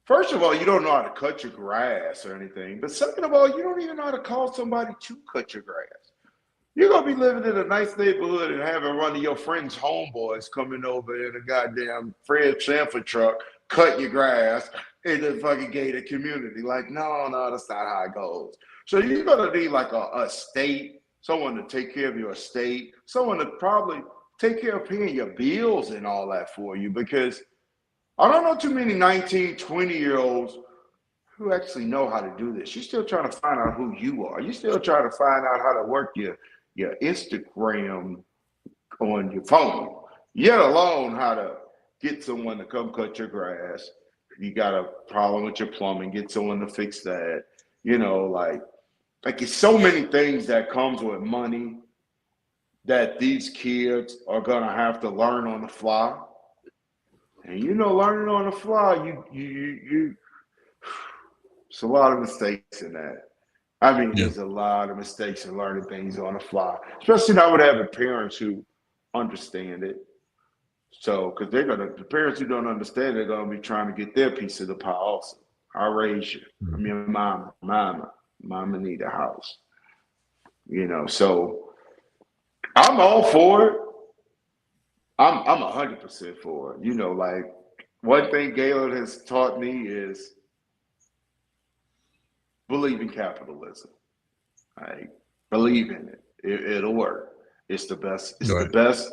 first of all, you don't know how to cut your grass or anything. But second of all, you don't even know how to call somebody to cut your grass. You're going to be living in a nice neighborhood and having one of your friends' homeboys coming over in a goddamn Fred Sanford truck, cut your grass in the fucking gated community. Like, no, that's not how it goes. So you're going to need like a estate, someone to take care of your estate, someone to probably take care of paying your bills and all that for you, because I don't know too many 19, 20-year-olds who actually know how to do this. You're still trying to find out who you are. You're still trying to find out how to work your Instagram on your phone, yet alone how to get someone to come cut your grass. You got a problem with your plumbing, get someone to fix that. Like it's so many things that comes with money that these kids are going to have to learn on the fly. And learning on the fly, you it's a lot of mistakes in that. I mean, there's a lot of mistakes in learning things on the fly, especially not with having parents who understand it. So, because the parents who don't understand it are going to be trying to get their piece of the pie also. I raise you. I mean, mama need a house. So I'm all for it. I'm 100% for it. Like one thing Gaylord has taught me is believe in capitalism. Like believe in it. It'll work. It's the best. It's the best.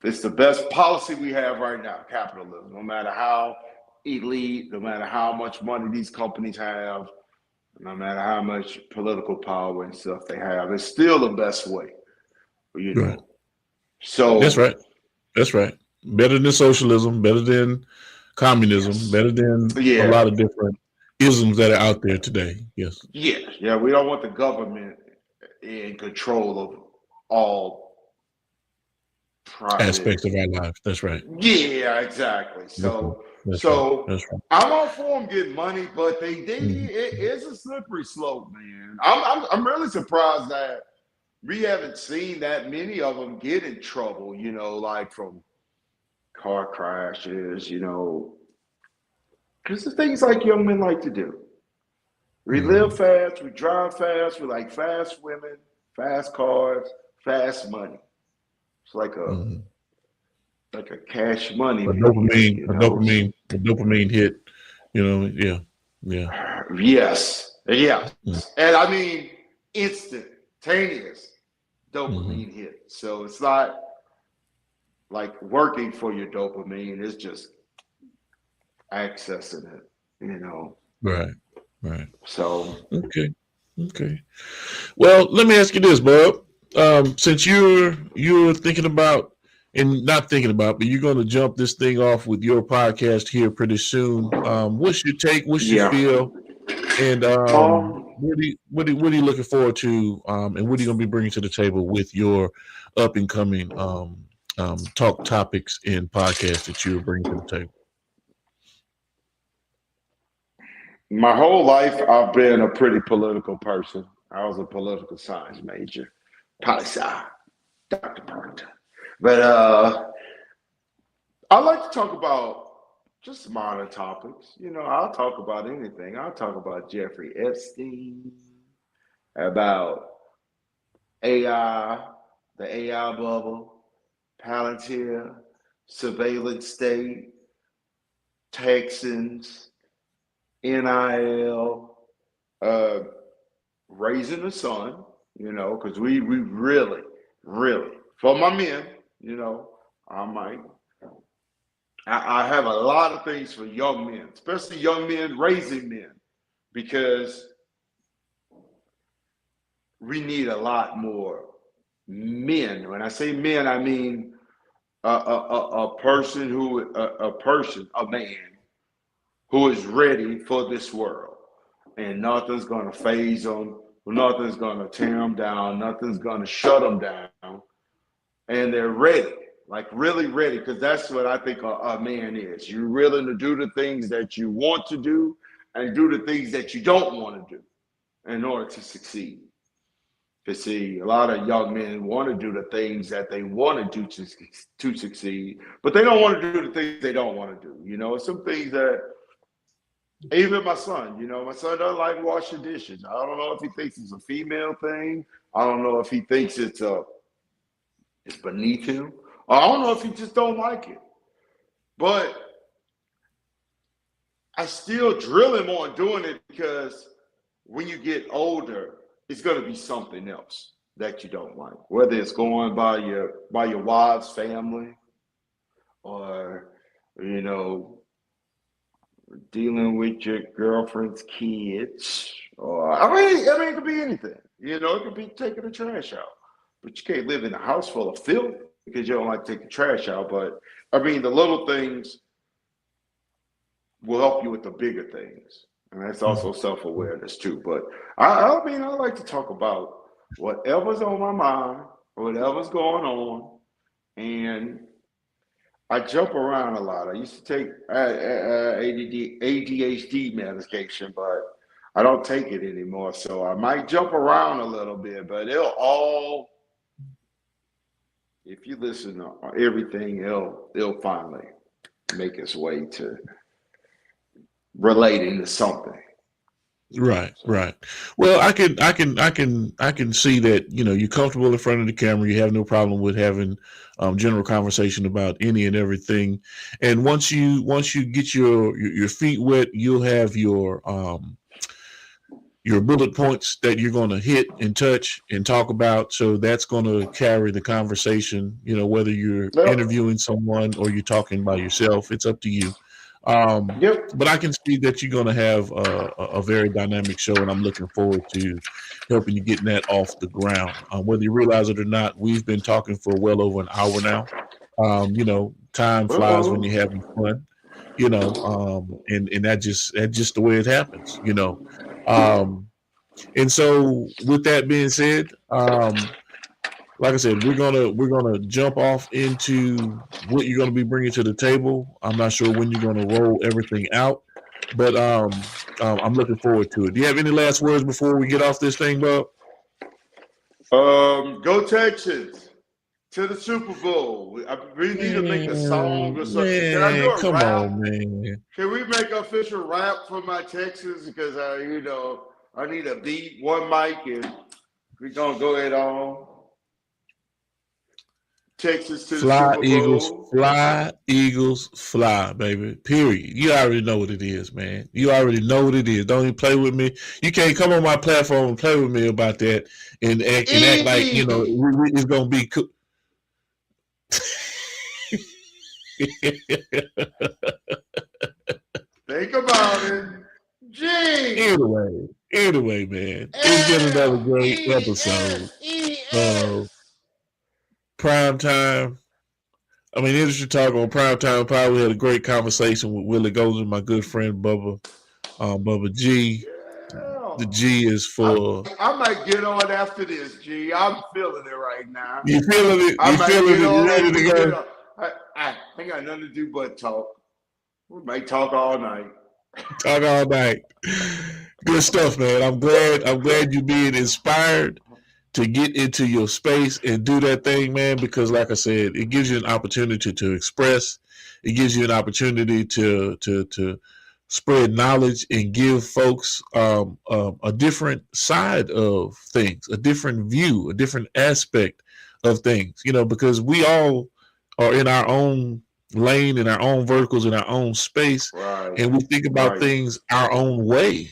It's the best policy we have right now. Capitalism. No matter how elite, no matter how much money these companies have, no matter how much political power and stuff they have, it's still the best way. Right. So that's right. That's right. Better than socialism, better than communism, better than a lot of different isms that are out there today. Yes. Yeah. We don't want the government in control of all aspects of our lives. That's right. Yeah, exactly. So So That's right. I'm all for them getting money, but it's a slippery slope, man. I'm really surprised that we haven't seen that many of them get in trouble, like from car crashes, because the things like young men like to do. We live fast, we drive fast, we like fast women, fast cars, fast money. It's like a cash money A video, dopamine hit. Yeah. Yes. And I mean instantaneous dopamine hit. So it's not like working for your dopamine, it's just accessing it. Right. So Okay. Well, let me ask you this, Bob. Since you're thinking about, and not thinking about, but you're going to jump this thing off with your podcast here pretty soon. What's your take? What's your feel? And what are you looking forward to? And what are you going to be bringing to the table with your up and coming talk topics and podcasts that you're bringing to the table? my whole life I've been a pretty political person. I was a political science major. Poli-sci, Dr. Parker. But I like to talk about just modern topics. I'll talk about anything. I'll talk about Jeffrey Epstein, about AI, the AI bubble, Palantir, surveillance state, Texans, NIL, raising the son, because we really, for my men, I have a lot of things for young men, especially young men raising men, because we need a lot more men. When I say men, I mean a man who is ready for this world, and nothing's going to phase them, nothing's going to tear them down, nothing's going to shut them down, and they're ready, like really ready, because that's what I think a man is. You're willing to do the things that you want to do and do the things that you don't want to do in order to succeed. Because see, a lot of young men want to do the things that they want to do to succeed, but they don't want to do the things they don't want to do. Some things that, even my son, my son doesn't like washing dishes. I don't know if he thinks it's a female thing. I don't know if he thinks it's beneath him. Or I don't know if he just don't like it. But I still drill him on doing it, because when you get older, it's going to be something else that you don't like. Whether it's going by your wife's family, or dealing with your girlfriend's kids, or I mean, it could be anything. It could be taking the trash out. But you can't live in a house full of filth because you don't like to take the trash out. But I mean, the little things will help you with the bigger things. And that's also self-awareness too. But I mean, I like to talk about whatever's on my mind, whatever's going on. And I jump around a lot. I used to take ADHD medication, but I don't take it anymore. So I might jump around a little bit, but if you listen to everything, it'll finally make its way to relating to something. Right. Well, I can see that, you're comfortable in front of the camera. You have no problem with having general conversation about any and everything. And once you get your feet wet, you'll have your bullet points that you're going to hit and touch and talk about. So that's going to carry the conversation, whether you're interviewing someone or you're talking by yourself, it's up to you. But I can see that you're going to have a very dynamic show, and I'm looking forward to helping you getting that off the ground. Whether you realize it or not, we've been talking for well over an hour now. Time flies when you're having fun, and that's just the way it happens, And so with that being said, like I said, we're gonna jump off into what you're gonna be bringing to the table. I'm not sure when you're gonna roll everything out, but I'm looking forward to it. Do you have any last words before we get off this thing, Bob? Go Texans to the Super Bowl. We need to make a song or something. Can I do a Come rap? on, man. Can we make an official rap for my Texans? Because I need a beat, one mic, and we're gonna go ahead on. Texas to Fly, the Super Eagles, Bowl. fly, Eagles, fly, baby. Period. You already know what it is, man. You already know what it is. Don't even play with me. You can't come on my platform and play with me about that and act like, it's going to be cool. Think about it. Gee. Anyway, man. It's been another great episode of Prime Time. I mean, Industry Talk on Prime Time Power. We had a great conversation with Willie Goldman, my good friend Bubba G. Yeah. The G is for. I might get on after this, G. I'm feeling it right now. You feeling it? You feeling it? You ready to go? I ain't got nothing to do but talk. We might talk all night. Talk all night. Good stuff, man. I'm glad you're being inspired to get into your space and do that thing, man, because like I said, it gives you an opportunity to express. It gives you an opportunity to spread knowledge and give folks a different side of things, a different view, a different aspect of things, because we all are in our own lane, in our own verticals, in our own space, right, and we think about things our own way.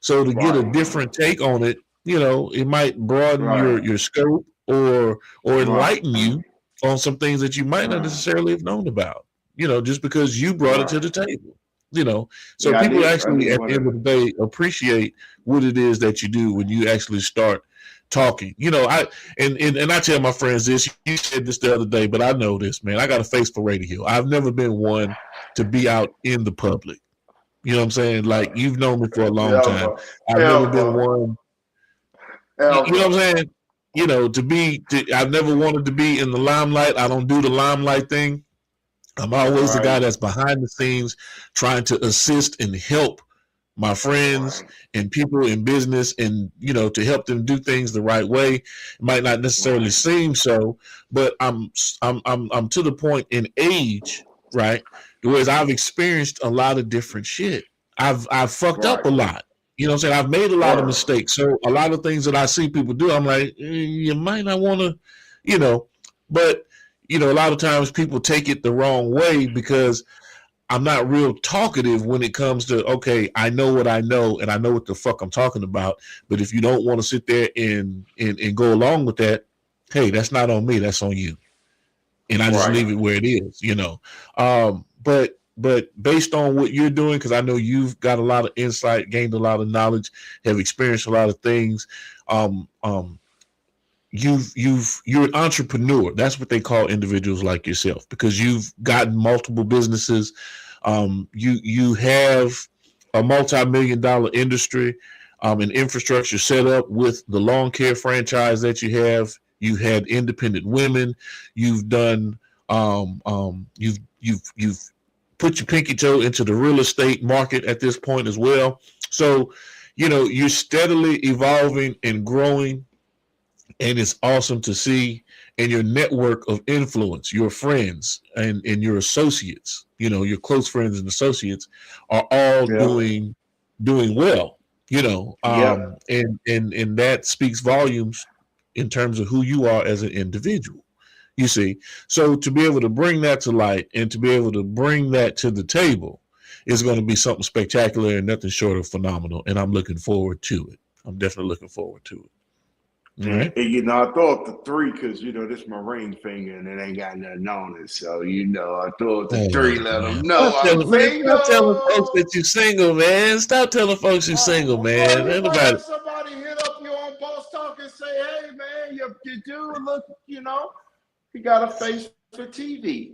So to get a different take on it, it might broaden your scope or enlighten you on some things that you might not necessarily have known about, just because you brought it to the table, So people actually at the end of the day appreciate what it is that you do when you actually start talking. I tell my friends this, you said this the other day, but I know this, man. I got a face for radio. I've never been one to be out in the public. You know what I'm saying? Like, you've known me for a long time. I've never been one. You know what I'm saying? I've never wanted to be in the limelight. I don't do the limelight thing. I'm always the guy that's behind the scenes trying to assist and help my friends and people in business and, to help them do things the right way. It might not necessarily seem so, but I'm to the point in age, right? Whereas I've experienced a lot of different shit. I've fucked up a lot. You know what I'm saying? I've made a lot of mistakes. So a lot of things that I see people do, I'm like, you might not want to, but, a lot of times people take it the wrong way because I'm not real talkative when it comes to, okay, I know what I know and I know what the fuck I'm talking about. But if you don't want to sit there and go along with that, hey, that's not on me. That's on you. And I just leave it where it is, But based on what you're doing, because I know you've got a lot of insight, gained a lot of knowledge, have experienced a lot of things. You're an entrepreneur. That's what they call individuals like yourself, because you've gotten multiple businesses. You have a multi-million-dollar industry and infrastructure set up with the lawn care franchise that you have. You had independent women. You've done you've put your pinky toe into the real estate market at this point as well. So, you're steadily evolving and growing, and it's awesome to see. And your network of influence, your friends and your associates, your close friends and associates are all doing well, and that speaks volumes in terms of who you are as an individual. You see, so to be able to bring that to light and to be able to bring that to the table is going to be something spectacular and nothing short of phenomenal. And I'm looking forward to it. I'm definitely looking forward to it. All right. And, I throw up the 3 because, this is my ring finger and it ain't got nothing on it. So, I throw up the 3, let them know I'm single. Stop telling folks that you're single, man. Stop telling folks you're single, man. Anybody. Somebody hit up you on Boss Talk and say, hey, man, you dude look, he got a face for TV.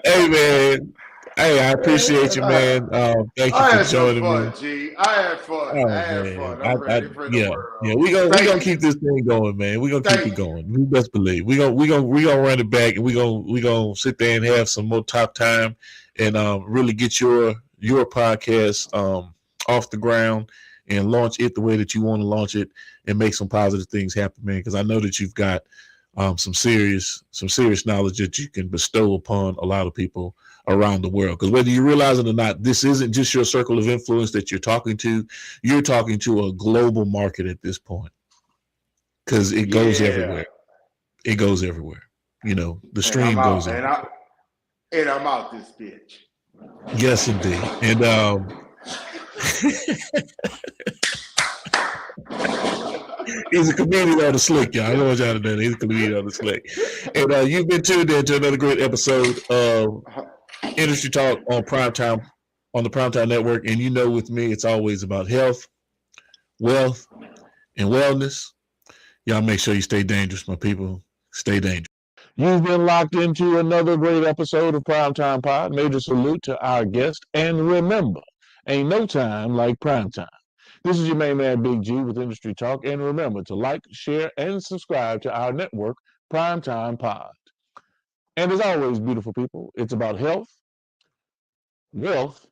Hey, man. Hey, I appreciate you, man. Thank you I for had some joining me. fun, G. I had fun. Oh I had man, fun. I'm ready for the yeah, world. we Thank gonna you. keep this thing going, man. We gonna keep it Thank you. going. We best believe we gonna run it back, and we gonna sit there and have some more top time, and really get your podcast off the ground and launch it the way that you want to launch it, and make some positive things happen, man. Because I know that you've got some serious knowledge that you can bestow upon a lot of people around the world. Because whether you realize it or not, this isn't just your circle of influence that you're talking to a global market at this point, because it goes everywhere. It goes everywhere. You know, the stream goes everywhere. And I'm out this bitch. Yes, indeed. And he's a comedian on the slick, y'all. I want y'all to know he's a comedian on the slick. And you've been tuned in to another great episode of Industry Talk on Primetime, on the Primetime Network. And you know, with me, it's always about health, wealth, and wellness. Y'all make sure you stay dangerous, my people. Stay dangerous. You've been locked into another great episode of Primetime Pod. Major salute to our guest. And remember, ain't no time like primetime. This is your main man, Big G, with Industry Talk. And remember to like, share, and subscribe to our network, Primetime Pod. And as always, beautiful people, it's about health, wealth,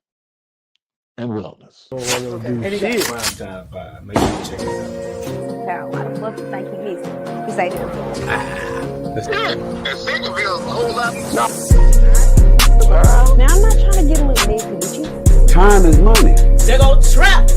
and wellness. Primetime Pod. Make sure you check it out. Got a lot of fluff to think he missing. Excited. Now I'm not trying to get a little messy with you. Time is money. They go trap.